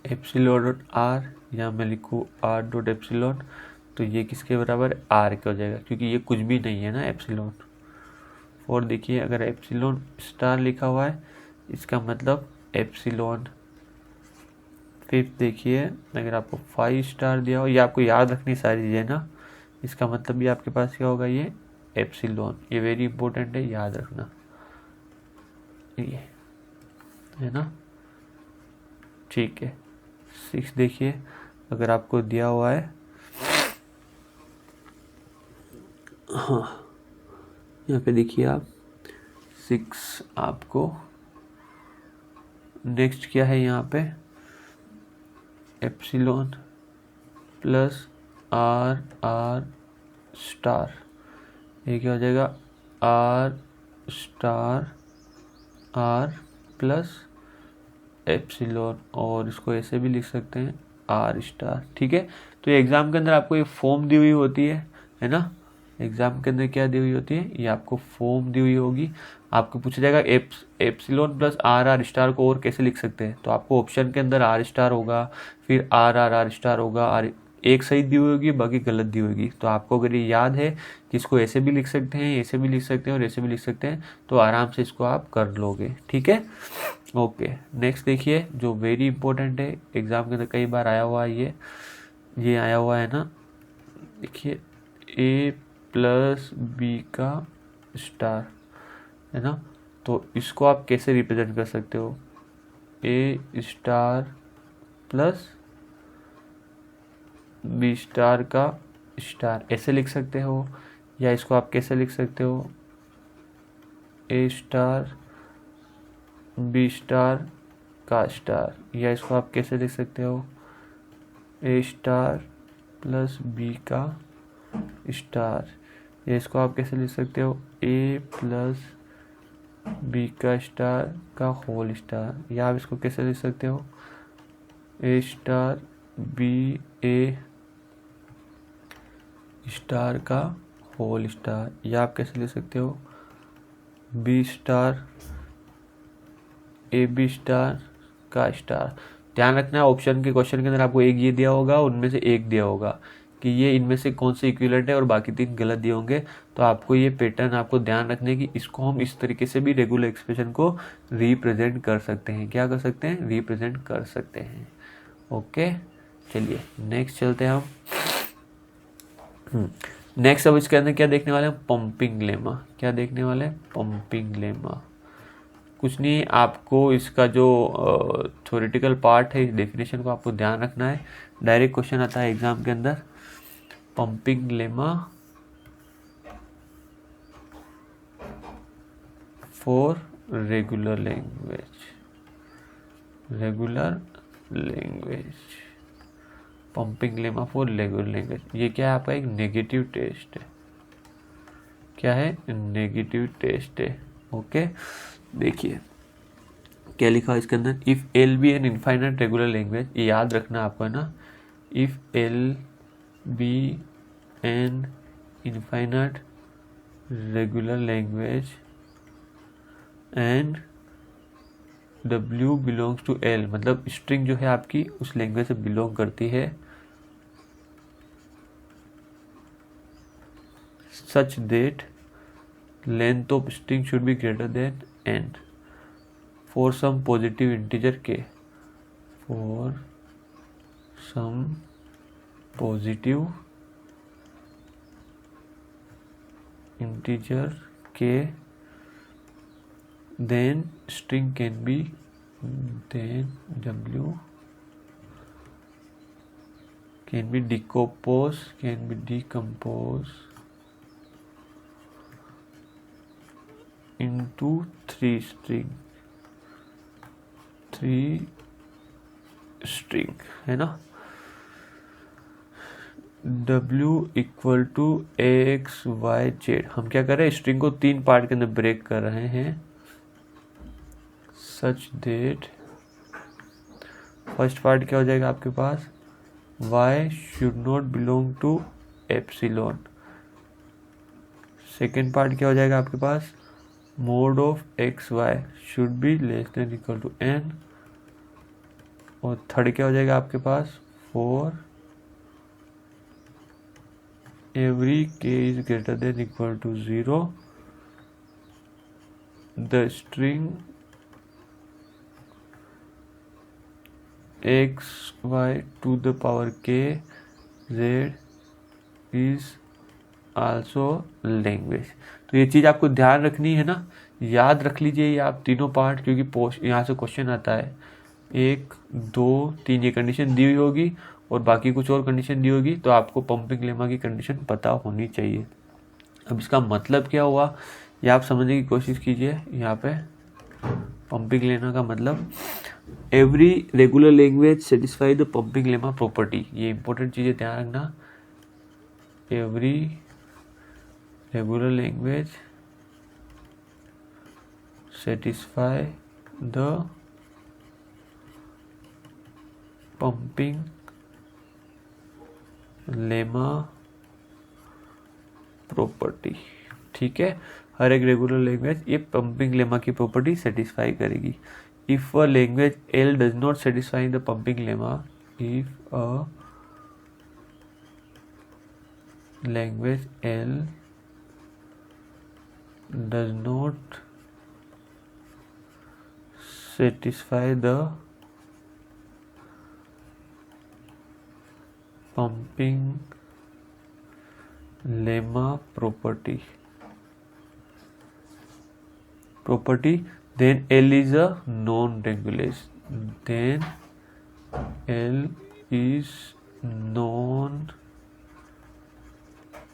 एप्सिलॉन डॉट आर, या मैं लिखूँ आर डॉट एप्सिलॉन, तो ये किसके बराबर, आर के हो जाएगा, क्योंकि ये कुछ भी नहीं है ना एप्सिलॉन। और देखिए अगर एप्सिलॉन स्टार लिखा हुआ है, इसका मतलब एप्सिलॉन। फिफ्थ देखिए, अगर आपको 5 स्टार दिया हो, ये आपको याद रखनी सारी चीज़ें ना, इसका मतलब भी आपके पास क्या होगा, ये एप्सिलॉन। ये वेरी इंपॉर्टेंट है, याद रखना, ये है ना। ठीक है, 6 देखिए, अगर आपको दिया हुआ है, हाँ यहाँ पे देखिए आप 6 आपको, नेक्स्ट क्या है यहाँ पे, epsilon plus r r star, ये क्या हो जाएगा, r star r plus epsilon, और इसको ऐसे भी लिख सकते हैं आर स्टार। ठीक है, तो ये एग्जाम के अंदर आपको ये फॉर्म दी हुई होती है ना, एग्जाम के अंदर क्या दी हुई होती है, ये आपको फॉर्म दी हुई होगी। आपको पूछा जाएगा epsilon plus r r star को और कैसे लिख सकते हैं, तो आपको ऑप्शन के अंदर आर स्टार होगा, फिर आर आर आर स्टार होगा, और एक सही दी हुई होगी, बाकी गलत दी होगी। तो आपको अगर ये याद है कि इसको ऐसे भी लिख सकते हैं, ऐसे भी लिख सकते हैं और ऐसे भी लिख सकते हैं, तो आराम से इसको आप कर लोगे। ठीक है, ओके। नेक्स्ट देखिए, जो वेरी इंपॉर्टेंट है, एग्जाम के अंदर कई बार आया हुआ है, ये आया हुआ है ना, देखिए ए प्लस बी का स्टार है ना, तो इसको आप कैसे रिप्रेजेंट कर सकते हो, a star plus B star का स्टार, ऐसे लिख सकते हो, या इसको आप कैसे लिख सकते हो, ए स्टार बी स्टार का स्टार, या इसको आप कैसे लिख सकते हो, ए स्टार प्लस बी का स्टार, या इसको आप कैसे लिख सकते हो, ए प्लस बी का स्टार का होल स्टार, या आप इसको कैसे लिख सकते हो, a star b a star का होल स्टार, या आप कैसे लिख सकते हो, b star a b star का स्टार। ध्यान रखना है, ऑप्शन के क्वेश्चन के अंदर आपको एक ये दिया होगा, उनमें से एक दिया होगा कि ये इनमें से कौन से इक्विवेलेंट है, और बाकी 3 गलत दिए होंगे। तो आपको ये पैटर्न आपको ध्यान रखने की, इसको हम इस तरीके से भी रेगुलर एक्सप्रेशन को रिप्रेजेंट कर सकते हैं। क्या कर सकते हैं, रिप्रेजेंट कर सकते हैं। ओके, चलिए नेक्स्ट चलते हैं हम। नेक्स्ट अब इसके अंदर क्या देखने वाले हैं, पंपिंग लेमा। क्या देखने वाले हैं, पंपिंग लेमा। कुछ नहीं, आपको इसका जो थ्योरेटिकल पार्ट है, इस डेफिनेशन को आपको ध्यान रखना है। डायरेक्ट क्वेश्चन आता है एग्जाम के अंदर, pumping lemma for regular language. Regular language, pumping lemma for regular language. ये क्या है, आपका एक नेगेटिव टेस्ट है। क्या है, नेगेटिव टेस्ट है। ओके, देखिए क्या लिखा है इसके अंदर, if l be an infinite regular language, ये याद रखना आपको है ना, if L be an infinite regular language and W belongs to L, मतलब स्ट्रिंग जो है आपकी उस लैंग्वेज से बिलोंग करती है, such that length of string should be greater than n for some positive integer k, for some positive integer k, then string can be, then W can be decomposed into three string, है ना। W equal to XYZ, हम क्या कर रहे हैं, string को 3 part के अंदर ब्रेक कर रहे हैं, सच दैट फर्स्ट पार्ट क्या हो जाएगा आपके पास, Y should not belong to epsilon, second part क्या हो जाएगा आपके पास, mod of XY should be less than equal to n, और थर्ड क्या हो जाएगा आपके पास, for every k is greater than equal to 0 the string XY to the power k z is also language. तो ये चीज़ आपको ध्यान रखनी है ना, याद रख लीजिए ये आप तीनों पार्ट, क्योंकि यहाँ से क्वेश्चन आता है 1 2 3 ये कंडीशन दी हुई होगी और बाकी कुछ और कंडीशन दी होगी, तो आपको पंपिंग लेमा की कंडीशन पता होनी चाहिए। अब इसका मतलब क्या हुआ ये आप समझने की कोशिश कीजिए। यहाँ पे पंपिंग लेमा का मतलब every regular language satisfy the pumping lemma property, ये इंपॉर्टेंट चीज़ें ध्यान रखना। Every regular language satisfy the pumping lemma property, ठीक है। हर एक रेगुलर लैंग्वेज ये पंपिंग लेमा की प्रॉपर्टी सेटिस्फाई करेगी। If a language L does not satisfy the pumping lemma, if a language L does not satisfy the pumping lemma property, then L is a non-regulation, then L is non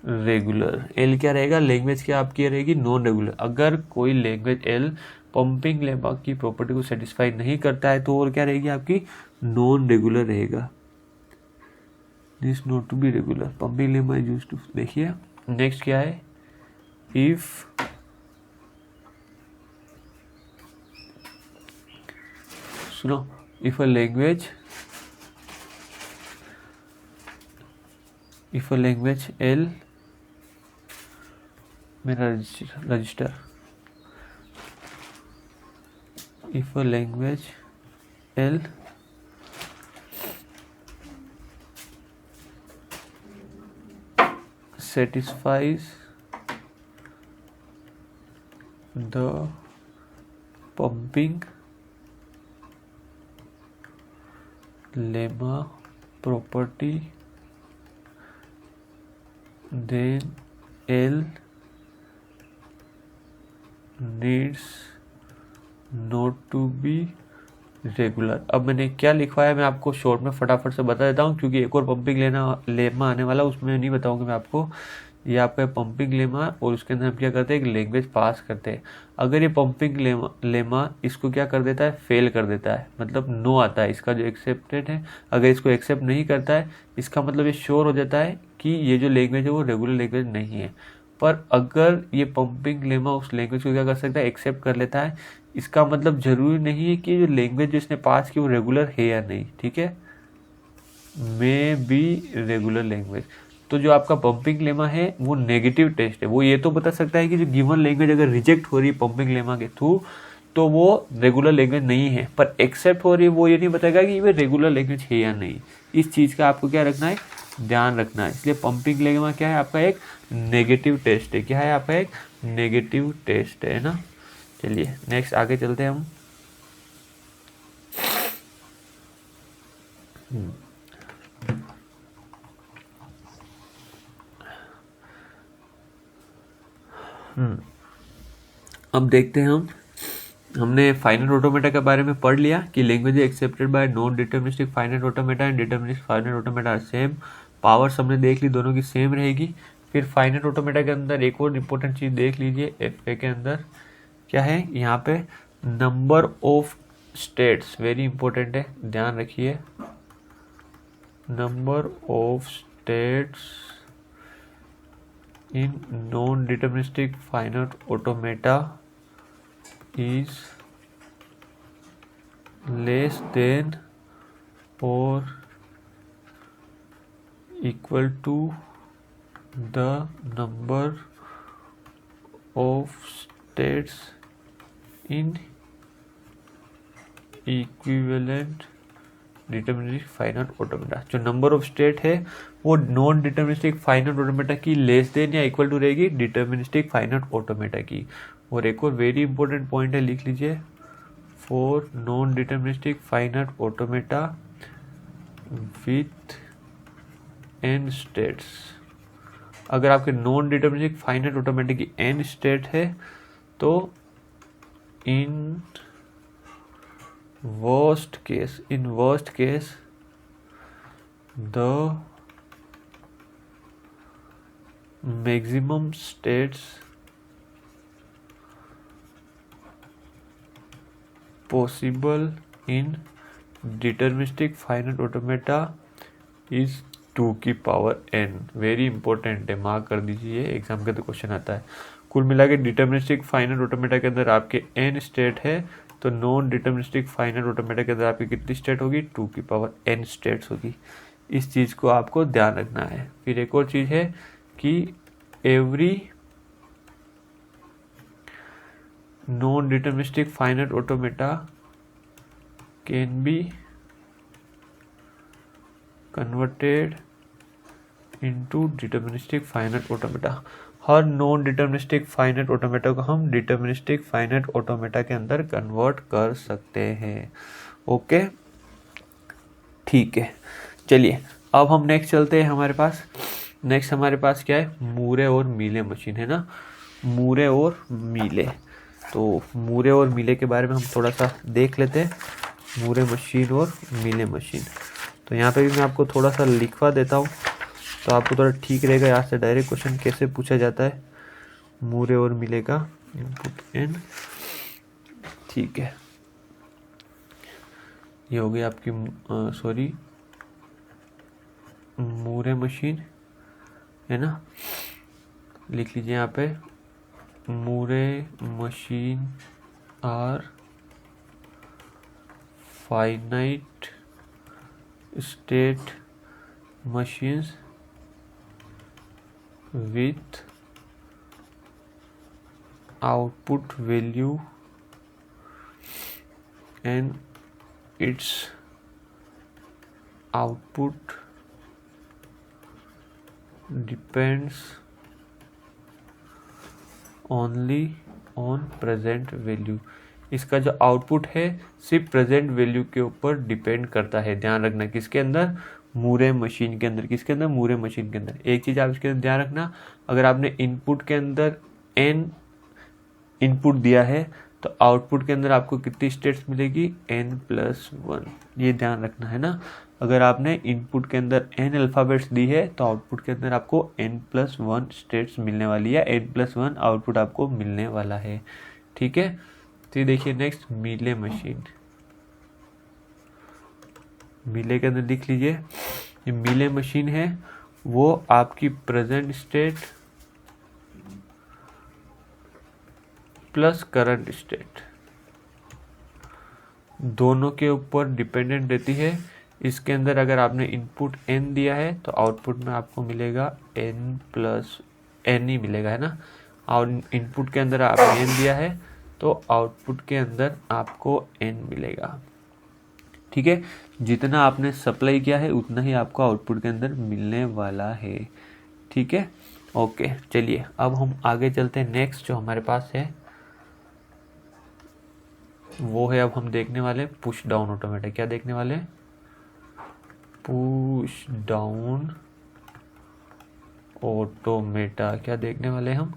regular. L क्या रहेगा, language क्या आपकी रहेगी, non regular. अगर कोई language l pumping lemma की property को satisfy नहीं करता है तो और क्या रहेगी आपकी, नॉन रेगुलर रहेगा। This not to be regular, pumping lemma is used to. देखिए नेक्स्ट क्या है, इफ सुनो, इफ अ लैंग्वेज एल, मेरा register, if a language l satisfies the pumping lemma property, then L needs not to be regular. अब मैंने क्या लिखवाया मैं आपको शॉर्ट में फटाफट से बता देता हूँ, क्योंकि एक और पंपिंग लेमा आने वाला, उसमें नहीं बताऊँगा मैं आपको। ये आपका पंपिंग लेमा और उसके अंदर हम क्या करते हैं, एक लैंग्वेज पास करते हैं। अगर ये पंपिंग लेमा इसको क्या कर देता है, फेल कर देता है, मतलब नो आता है इसका जो एक्सेप्टेड है। अगर इसको एक्सेप्ट नहीं करता है, इसका मतलब ये श्योर हो जाता है कि ये जो लैंग्वेज है वो रेगुलर लैंग्वेज नहीं है। पर अगर ये पंपिंग लेमा उस लैंग्वेज को क्या कर सकता है, एक्सेप्ट कर लेता है, इसका मतलब जरूरी नहीं है कि जो लैंग्वेज जो इसने पास की वो रेगुलर है या नहीं, ठीक है। May be regular language. तो जो आपका पंपिंग लेमा है वो नेगेटिव टेस्ट है, वो ये तो बता सकता है कि जो गिवन लैंग्वेज अगर रिजेक्ट हो रही है पंपिंग लेमा के थ्रू तो वो रेगुलर लैंग्वेज नहीं है, पर एक्सेप्ट हो रही है वो ये नहीं बताएगा कि ये रेगुलर लैंग्वेज है या नहीं। इस चीज़ का आपको क्या रखना है, ध्यान रखना है। इसलिए पंपिंग लेमा क्या है आपका, एक नेगेटिव टेस्ट है। क्या है आपका, एक नेगेटिव टेस्ट है ना। चलिए नेक्स्ट आगे चलते हैं हम। अब देखते हैं हमने फाइनाइट ऑटोमेटा के बारे में पढ़ लिया कि language accepted by non deterministic finite automata and deterministic finite automata are same. Powers हमने देख ली, दोनों की सेम रहेगी। फिर फाइनाइट ऑटोमेटा के अंदर एक और इम्पोर्टेंट चीज़ देख लीजिए, एफ के अंदर क्या है, यहाँ पे number of states very important है, ध्यान रखिए। Number of states in non-deterministic finite automata is less than or equal to the number of states in equivalent deterministic finite automata. जो नंबर ऑफ स्टेट है वो नॉन डिटर्मिनिस्टिक फाइनाइट ऑटोमेटा की less than या equal to रहेगी deterministic finite automata की। और एक और वेरी इंपॉर्टेंट पॉइंट है, लिख लीजिए, for non deterministic finite automata with n states. अगर आपके नॉन डिटर्मिनिस्टिक फाइनाइट ऑटोमेटा की n स्टेट है तो in worst case the maximum states possible in deterministic finite automata is 2 की पावर n। वेरी इंपॉर्टेंट है, मार्क कर दीजिए, exam का तो क्वेश्चन आता है। कुल मिला के डिटर्मिनिस्टिक फाइनाइट ऑटोमेटा के अंदर आपके n स्टेट है, तो नॉन डिटर्मिनिस्टिक फाइनाइट ऑटोमेटा के अंदर आपकी कितनी स्टेट होगी, 2 की पावर n स्टेट्स होगी। इस चीज़ को आपको ध्यान रखना है। फिर एक और चीज़ है कि every non deterministic finite automata can be converted into deterministic finite automata. Her non deterministic finite automata को हम डिटर्मिनिस्टिक फाइनाइट ऑटोमेटा के अंदर कन्वर्ट कर सकते हैं। ओके, ठीक है। चलिए अब हम नेक्स्ट चलते हैं। हमारे पास क्या है, मूरे और मीले मशीन है ना। मूरे और मीले, तो मूरे और मीले के बारे में हम थोड़ा सा देख लेते हैं। मूरे मशीन और मीले मशीन, तो यहाँ पे भी मैं आपको थोड़ा सा लिखवा देता हूँ तो आपको थोड़ा ठीक रहेगा। यहाँ से डायरेक्ट क्वेश्चन कैसे पूछा जाता है मूरे और मिले का, इनपुट n, ठीक है। ये हो गई आपकी मूरे मशीन है ना। लिख लीजिए यहाँ पे, Moore machine are finite state machines with output value and its output depends only on present value। इसका जो आउटपुट है सिर्फ प्रेजेंट वैल्यू के ऊपर डिपेंड करता है। ध्यान रखना, किसके अंदर, मूरे मशीन के अंदर। किसके अंदर, मूरे मशीन के अंदर। एक चीज़ आप इसके अंदर ध्यान रखना, अगर आपने इनपुट के अंदर n इनपुट दिया है तो आउटपुट के अंदर आपको कितनी स्टेट्स मिलेगी, n+1। ये ध्यान रखना है ना। अगर आपने इनपुट के अंदर n अल्फ़ाबेट्स दी है तो आउटपुट के अंदर आपको n+1 स्टेट्स मिलने वाली है, n+1 आउटपुट आपको मिलने वाला है। ठीक है, तो देखिए नेक्स्ट मीले मशीन। मीले के अंदर लिख लीजिए, ये मीले मशीन है वो आपकी present state plus current state दोनों के ऊपर डिपेंडेंट रहती है। इसके अंदर अगर आपने इनपुट n दिया है तो आउटपुट में आपको मिलेगा n प्लस n ही मिलेगा, है ना। और इनपुट के अंदर आपने n दिया है तो आउटपुट के अंदर आपको n मिलेगा, ठीक है। जितना आपने सप्लाई किया है उतना ही आपको आउटपुट के अंदर मिलने वाला है, ठीक है। ओके, चलिए अब हम आगे चलते हैं। नेक्स्ट जो हमारे पास है वो है, अब हम देखने वाले पुश डाउन ऑटोमेटा। क्या देखने वाले? Push down automata. क्या देखने वाले हम?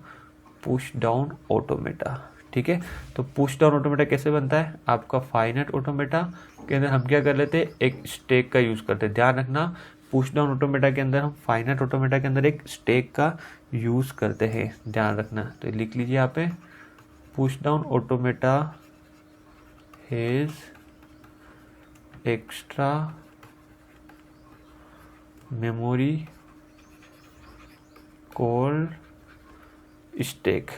पुश डाउन ऑटोमेटा, ठीक है। तो पुश डाउन ऑटोमेटा कैसे बनता है? आपका फाइनाइट ऑटोमेटा के अंदर हम क्या कर लेते हैं, एक स्टेक का यूज़ करते हैं। ध्यान रखना, पुश डाउन ऑटोमेटा के अंदर हम फाइनाइट ऑटोमेटा के अंदर एक स्टेक का यूज़ करते हैं, ध्यान रखना। तो लिख लीजिए यहाँ पे, push down automata has extra memory called stack,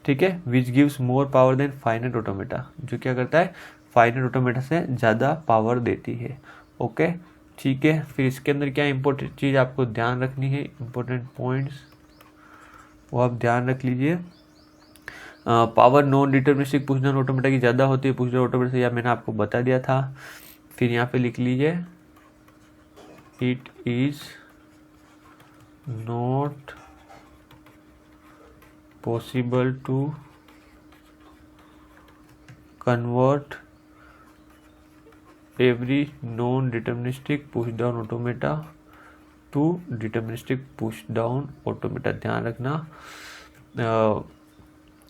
ठीक है, which gives more power than finite automata, जो क्या करता है, फाइनाइट ऑटोमेटा से ज़्यादा पावर देती है। ओके, ठीक है। फिर इसके अंदर क्या इंपॉर्टेंट चीज़ आपको ध्यान रखनी है, इंपॉर्टेंट पॉइंट्स वो आप ध्यान रख लीजिए। Power non deterministic push down automata की ज़्यादा होती है पुश डाउन ऑटोमेटा से, या मैंने आपको बता दिया था। फिर यहाँ पे लिख लीजिए, it is not possible to convert every non-deterministic push down automata to deterministic push down automata। ध्यान रखना,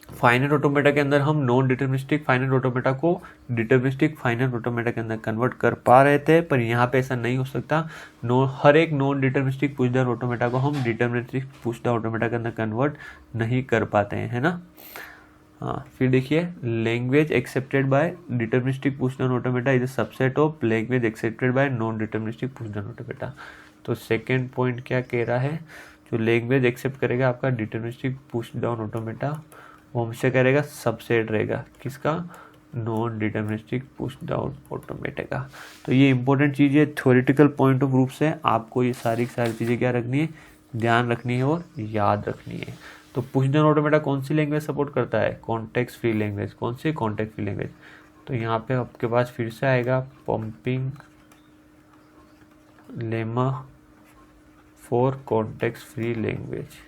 फाइनाइट ऑटोमेटा के अंदर हम नॉन डिटर्मिनिस्टिक फाइनाइट ऑटोमेटा को डिटर्मिनिस्टिक फाइनाइट ऑटोमेटा के अंदर कन्वर्ट कर पा रहे थे, पर यहाँ पे ऐसा नहीं हो सकता। हर एक non deterministic push down automata को हम डिटर्मिनिस्टिक पुश डाउन ऑटोमेटा के अंदर कन्वर्ट नहीं कर पाते हैं, है ना। हाँ, फिर देखिए, language accepted bye deterministic push down automata is a subset of language accepted by non deterministic push down automata. तो सेकेंड पॉइंट क्या कह रहा है, जो लैंग्वेज एक्सेप्ट करेगा आपका डिटर्मिनिस्टिक पुश डाउन ऑटोमेटा, वो हमसे करेगा सबसेट रहेगा किसका, non deterministic push down automata का। तो ये इंपॉर्टेंट चीज़ है, थ्योरेटिकल पॉइंट ऑफ व्यू से आपको ये सारी चीज़ें क्या रखनी है, ध्यान रखनी है और याद रखनी है। तो पुश डाउन ऑटोमेटा कौन सी लैंग्वेज सपोर्ट करता है, कॉन्टेक्स्ट फ्री लैंग्वेज। कौन सी? Context free language. तो यहाँ पे आपके पास फिर से आएगा pumping lemma for context free language,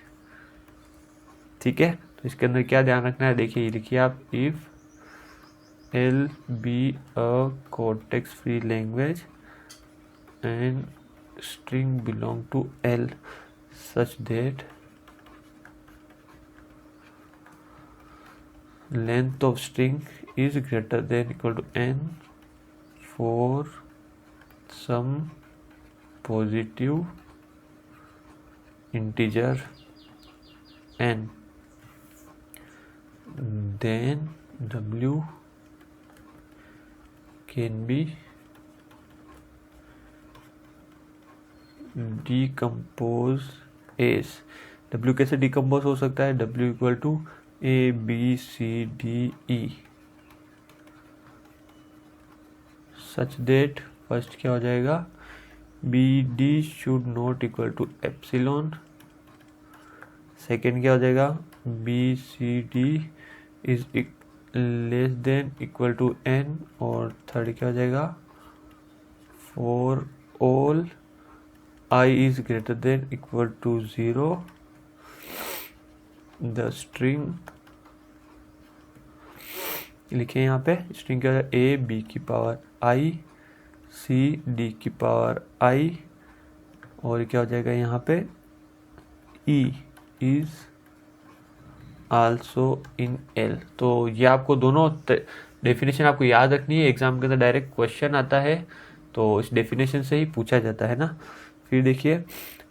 ठीक है। तो इसके अंदर क्या ध्यान रखना है, देखिए लिखिए आप, if l be a context free language and string belong to l such that length of string is greater than equal to n for some positive integer n, then w can be decomposed as, w कैसे decompose हो सकता है, w equal to a b c d e such that, first क्या हो जाएगा, b d should not equal to epsilon, second क्या हो जाएगा, B C d is less than equal to n, और थर्ड क्या हो जाएगा, for all i is greater than equal to 0 the string, लिखे यहाँ पे स्ट्रिंग क्या है, ए बी की पावर आई सी डी की पावर आई, और क्या हो जाएगा यहाँ पे, e is also in l. तो ये आपको दोनों डेफिनेशन आपको याद रखनी है, एग्जाम के अंदर डायरेक्ट क्वेश्चन आता है तो इस डेफिनेशन से ही पूछा जाता है ना। फिर देखिए,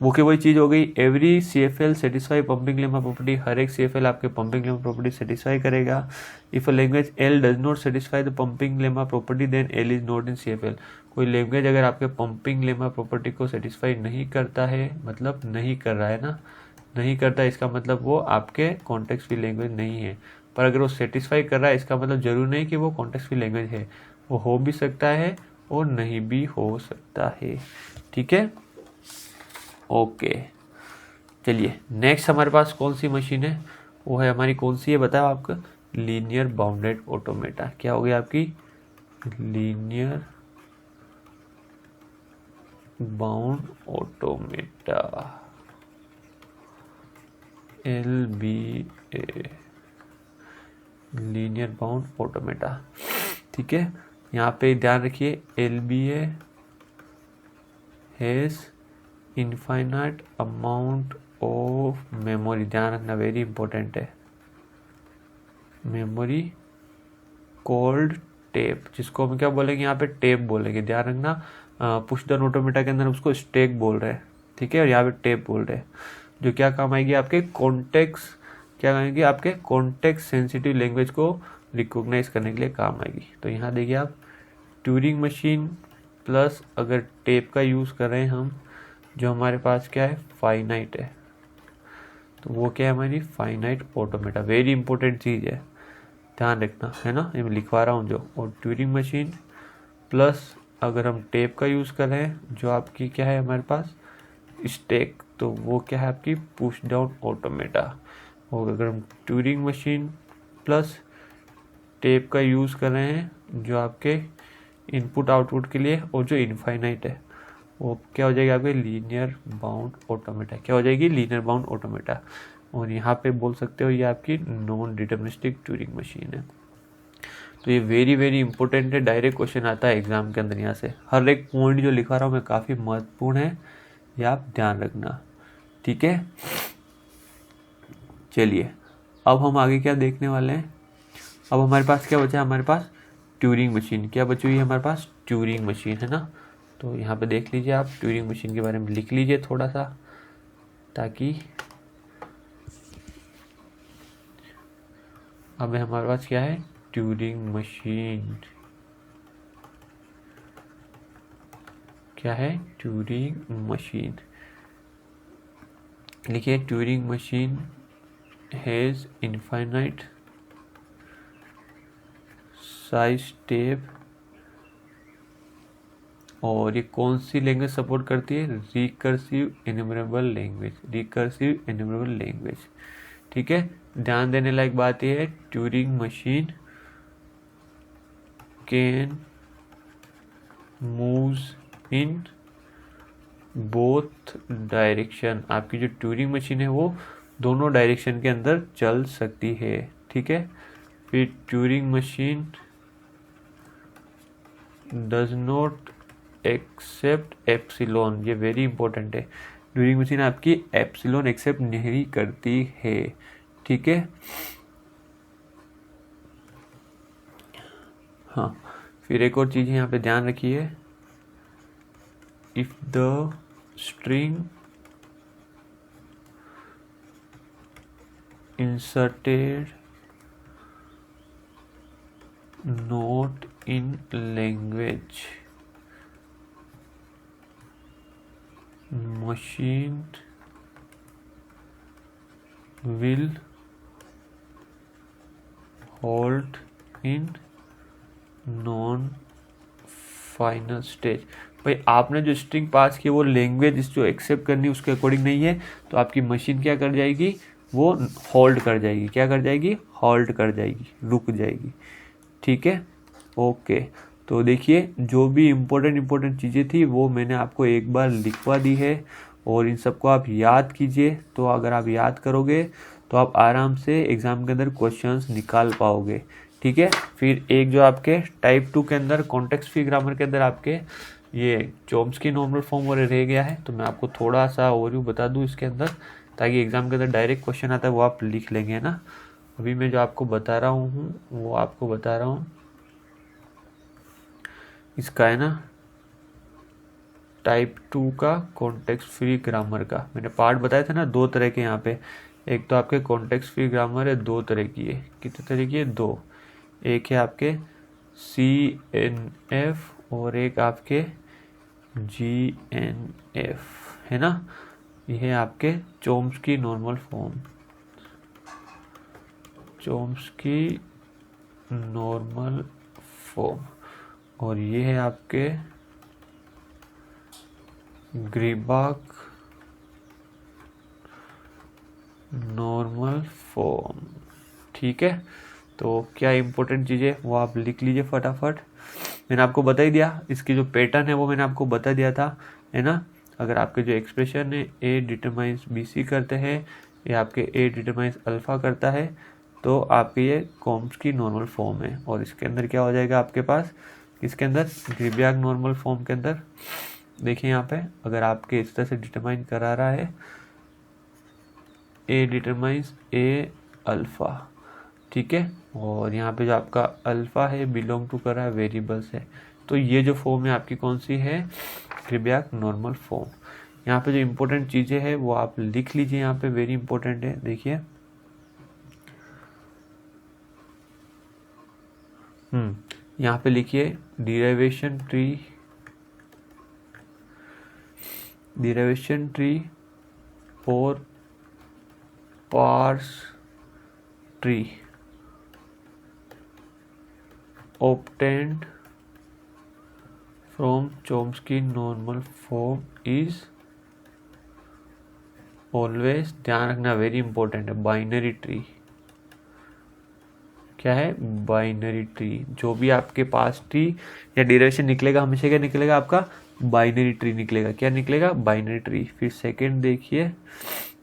वो की वही चीज़ हो गई, every C F L satisfy pumping lemma property, हर एक सी एफ एल आपके पंपिंग लेमा प्रॉपर्टी सेटिस्फाई करेगा। If a language L does not satisfy the pumping lemma property then L is not in C F L. कोई language अगर आपके pumping lemma property को satisfy नहीं करता है, मतलब नहीं कर रहा है ना, नहीं करता, इसका मतलब वो आपके कॉन्टेक्स्ट फ्री लैंग्वेज नहीं है। पर अगर वो सेटिस्फाई कर रहा है, इसका मतलब जरूर नहीं कि वो कॉन्टेक्स्ट फ्री लैंग्वेज है, वो हो भी सकता है और नहीं भी हो सकता है। ठीक है, ओके। चलिए नेक्स्ट हमारे पास कौन सी मशीन है, वो है हमारी कौन सी है बताओ आपका, लीनियर बाउंडेड ऑटोमेटा। क्या हो गया आपकी, linear bound automata, LBA, linear bound automata. ठीक है, यहाँ पे ध्यान रखिए LBA has infinite amount of memory, ध्यान रखना वेरी इंपॉर्टेंट है, मेमोरी कॉल्ड टेप, जिसको हम क्या बोलेंगे यहाँ पे, टेप बोलेंगे, ध्यान रखना। पुश डाउन ऑटोमेटा के अंदर उसको स्टैक बोल रहे हैं, ठीक है, और यहाँ पे टेप बोल रहे हैं, जो क्या काम आएगी आपके कॉन्टेक्स्ट, क्या आएगी आपके कॉन्टेक्स्ट सेंसिटिव लैंग्वेज को रिकॉग्नाइज करने के लिए काम आएगी। तो यहाँ देखिए आप, ट्यूरिंग मशीन प्लस अगर टेप का यूज़ कर रहे हैं हम, जो हमारे पास क्या है, फाइनाइट है, तो वो क्या है हमारी फाइनाइट ऑटोमेटा, वेरी इंपॉर्टेंट चीज़ है, ध्यान रखना है ना, ये मैं लिखवा रहा हूँ जो। और ट्यूरिंग मशीन प्लस अगर हम टेप का यूज़ कर रहे हैं, जो आपकी क्या है हमारे पास स्टैक, तो वो क्या है आपकी पुश डाउन ऑटोमेटा। और अगर हम ट्यूरिंग मशीन प्लस टेप का यूज़ कर रहे हैं, जो आपके इनपुट आउटपुट के लिए, और जो इनफाइनाइट है, वो क्या हो जाएगी आपके लीनियर बाउंड ऑटोमेटा, क्या हो जाएगी लीनियर बाउंड ऑटोमेटा। और यहाँ पे बोल सकते हो ये आपकी नॉन डिटर्मिनिस्टिक ट्यूरिंग मशीन है। तो ये वेरी वेरी इंपॉर्टेंट है, डायरेक्ट क्वेश्चन आता है एग्जाम के अंदर, यहाँ से हर एक पॉइंट जो लिखा रहा हूँ मैं काफ़ी महत्वपूर्ण है, ये आप ध्यान रखना। ठीक है, चलिए अब हम आगे क्या देखने वाले हैं। अब हमारे पास क्या बचा है, हमारे पास ट्यूरिंग मशीन, क्या बची हुई है हमारे पास, ट्यूरिंग मशीन है ना। तो यहाँ पे देख लीजिए आप, ट्यूरिंग मशीन के बारे में लिख लीजिए थोड़ा सा, ताकि अब हमारे पास क्या है, ट्यूरिंग मशीन, क्या है, ट्यूरिंग मशीन। लिखिए, Turing machine has infinite size tape, और ये कौन सी लैंग्वेज सपोर्ट करती है, recursive enumerable language, recursive enumerable language. ठीक है, ध्यान देने लायक बात यह है, Turing machine can moves in both direction, आपकी जो ट्यूरिंग मशीन है वो दोनों डायरेक्शन के अंदर चल सकती है। ठीक है, फिर Turing machine does not accept epsilon, ये वेरी इंपॉर्टेंट है, ट्यूरिंग मशीन आपकी एप्सिलॉन एक्सेप्ट नहीं करती है। ठीक है, हाँ, फिर एक और चीज़ यहाँ पे ध्यान रखिए, if the string inserted note in language, machine will halt in non final stage. भाई आपने जो स्ट्रिंग पास की वो लैंग्वेज जो एक्सेप्ट करनी उसके अकॉर्डिंग नहीं है, तो आपकी मशीन क्या कर जाएगी, वो होल्ड कर जाएगी, क्या कर जाएगी, होल्ड कर जाएगी, रुक जाएगी। ठीक है, ओके। तो देखिए जो भी इम्पोर्टेंट चीज़ें थी वो मैंने आपको एक बार लिखवा दी है, और इन सबको आप याद कीजिए। तो अगर आप याद करोगे तो आप आराम से एग्ज़ाम के अंदर क्वेश्चंस निकाल पाओगे। ठीक है, फिर एक जो आपके टाइप 2 के अंदर कॉन्टेक्स्ट फ्री ग्रामर के अंदर आपके ये चॉम्स्की नॉर्मल फॉर्म वाले रह गया है, तो मैं आपको थोड़ा सा ओवरव्यू बता दूं इसके अंदर, ताकि एग्ज़ाम के अंदर डायरेक्ट क्वेश्चन आता है वो आप लिख लेंगे ना। अभी मैं जो आपको बता रहा हूँ वो आपको बता रहा हूँ, इसका है ना टाइप 2 का कॉन्टेक्स्ट फ्री ग्रामर का मैंने पार्ट बताया था ना, दो तरह के यहाँ पे, एक तो आपके कॉन्टेक्स्ट फ्री ग्रामर है, दो तरह की है, कितने तरह की है, दो, एक है आपके CNF और एक आपके GNF, है ना। यह है आपके Chomsky normal form, Chomsky normal form. और ये है आपके ग्रीबाक नॉर्मल फॉर्म। ठीक है, तो क्या इंपॉर्टेंट चीज़ें वो आप लिख लीजिए फटाफट। मैंने आपको बता ही दिया, इसकी जो पैटर्न है वो मैंने आपको बता दिया था, है ना। अगर आपके जो एक्सप्रेशन है ए डिटरमाइंस बी सी करते हैं या आपके ए डिटरमाइंस अल्फा करता है, तो आपके ये कॉम्स की नॉर्मल फॉर्म है। और इसके अंदर क्या हो जाएगा आपके पास, इसके अंदर ग्रीबियाक नॉर्मल फॉर्म के अंदर देखिए यहाँ पे अगर आपके इस तरह से डिटरमाइन करा रहा है ए डिटरमाइंस ए अल्फा, ठीक है, और यहाँ पे जो आपका अल्फा है बिलोंग टू कर रहा है वेरिएबल्स है, तो ये जो फॉर्म है आपकी कौन सी है, ग्रीबियाक नॉर्मल फॉर्म। यहाँ पे जो इम्पोर्टेंट चीज़ें हैं वो आप लिख लीजिए, यहाँ पे वेरी इंपॉर्टेंट है। देखिए यहाँ पे लिखिए डिराइवेशन ट्री और parse tree obtained from Chomsky normal form is always, ध्यान रखना वेरी इंपॉर्टेंट है, बाइनरी ट्री। क्या है, बाइनरी ट्री। जो भी आपके पास ट्री या डिराइवेशन निकलेगा हमेशा क्या निकलेगा, आपका बाइनरी ट्री निकलेगा। क्या निकलेगा, बाइनरी ट्री। फिर सेकंड देखिए,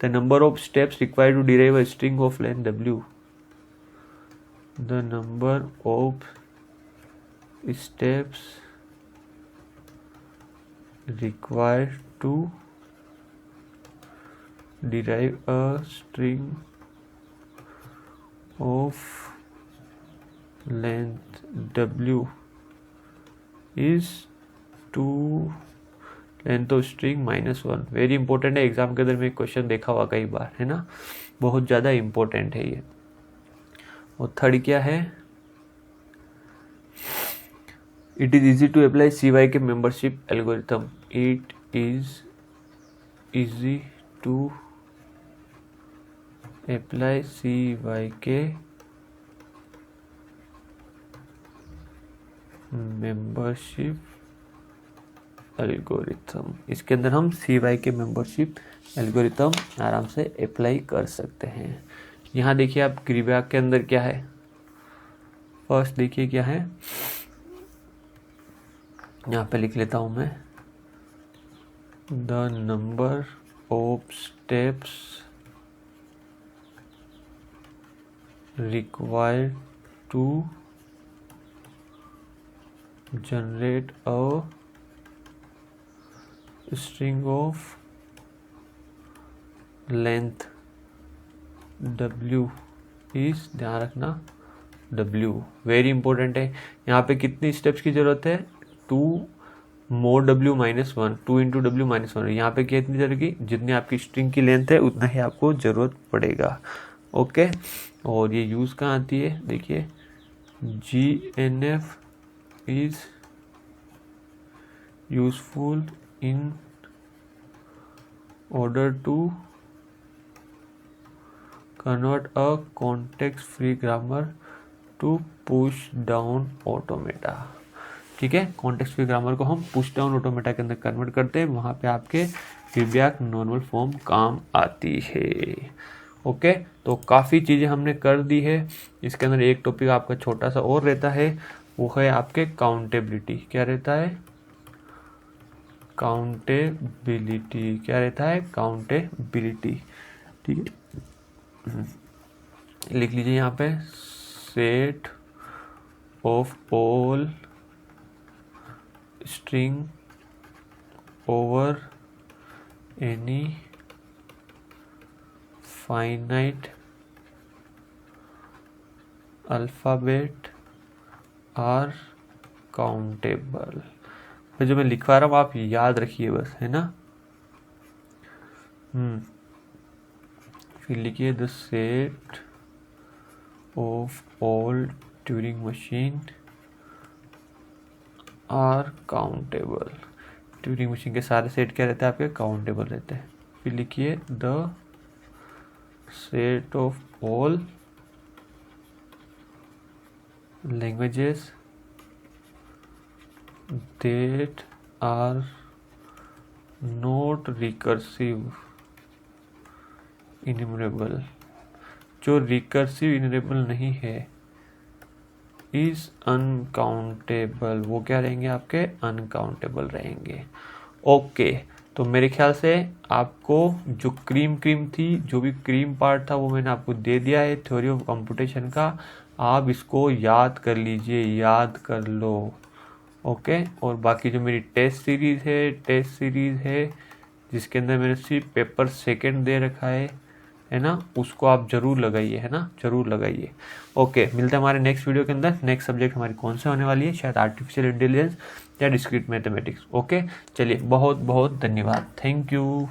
the number of steps required to derive a string of length W, the number of steps required to derive a string of length W is 2 length of string -1। Very important है, exam के अंदर में question देखा हुआ कई बार, है ना, बहुत ज़्यादा इंपॉर्टेंट है ये। और थर्ड क्या है, It is easy to apply CYK membership algorithm. It is easy to apply CYK membership algorithm. इसके अंदर हम CYK membership algorithm आराम से अप्लाई कर सकते हैं। यहाँ देखिए आप ग्रीबियाक के अंदर क्या है, फर्स्ट देखिए क्या है, यहाँ पे लिख लेता हूँ मैं, the number of steps required to generate a string of length W is, ध्यान रखना W वेरी इंपॉर्टेंट है। यहाँ पे कितनी स्टेप्स की जरूरत है, 2 मोर W -1, 2 इंटू W -1। यहाँ पे कितनी जरूरत की, जितनी आपकी स्ट्रिंग की लेंथ है उतना ही आपको ज़रूरत पड़ेगा। ओके, और ये यूज़ कहाँ आती है, देखिए GNF is useful in order to convert a context free grammar to push down automata. ठीक है, कॉन्टेक्स्ट फ्री ग्रामर को हम पुश डाउन ऑटोमेटा के अंदर कन्वर्ट करते हैं, वहाँ पे आपके ग्रीबियाक नॉर्मल फॉर्म काम आती है। ओके, तो काफ़ी चीज़ें हमने कर दी है। इसके अंदर एक टॉपिक आपका छोटा सा और रहता है, वो है आपके काउंटेबिलिटी। क्या रहता है, काउंटेबिलिटी। क्या रहता है, काउंटेबिलिटी। ठीक है, लिख लीजिए यहाँ पे, set of all string over any finite alphabet are countable। फिर जो मैं लिखवा रहा हूँ आप याद रखिए बस, है ना। फिर लिखिए the set of all Turing machine are countable. Turing machine के सारे सेट क्या रहते हैं आपके, काउंटेबल रहते हैं। फिर लिखिए the set of all languages that are not recursive enumerable, जो रिकर्सिव इनरेबल नहीं है, इज अनकाउंटेबल, वो क्या रहेंगे आपके, अनकाउंटेबल रहेंगे। ओके, तो मेरे ख्याल से आपको जो क्रीम थी, जो भी क्रीम पार्ट था वो मैंने आपको दे दिया है थ्योरी ऑफ कंप्यूटेशन का। आप इसको याद कर लीजिए, याद कर लो। ओके, और बाकी जो मेरी टेस्ट सीरीज़ है जिसके अंदर मैंने सिर्फ पेपर सेकंड दे रखा है ना, उसको आप जरूर लगाइए, है ना, जरूर लगाइए। ओके, मिलते हैं हमारे नेक्स्ट वीडियो के अंदर। नेक्स्ट सब्जेक्ट हमारी कौन से होने वाली है, शायद आर्टिफिशियल इंटेलिजेंस या डिस्क्रीट मैथमेटिक्स। ओके, चलिए, बहुत बहुत धन्यवाद, थैंक यू।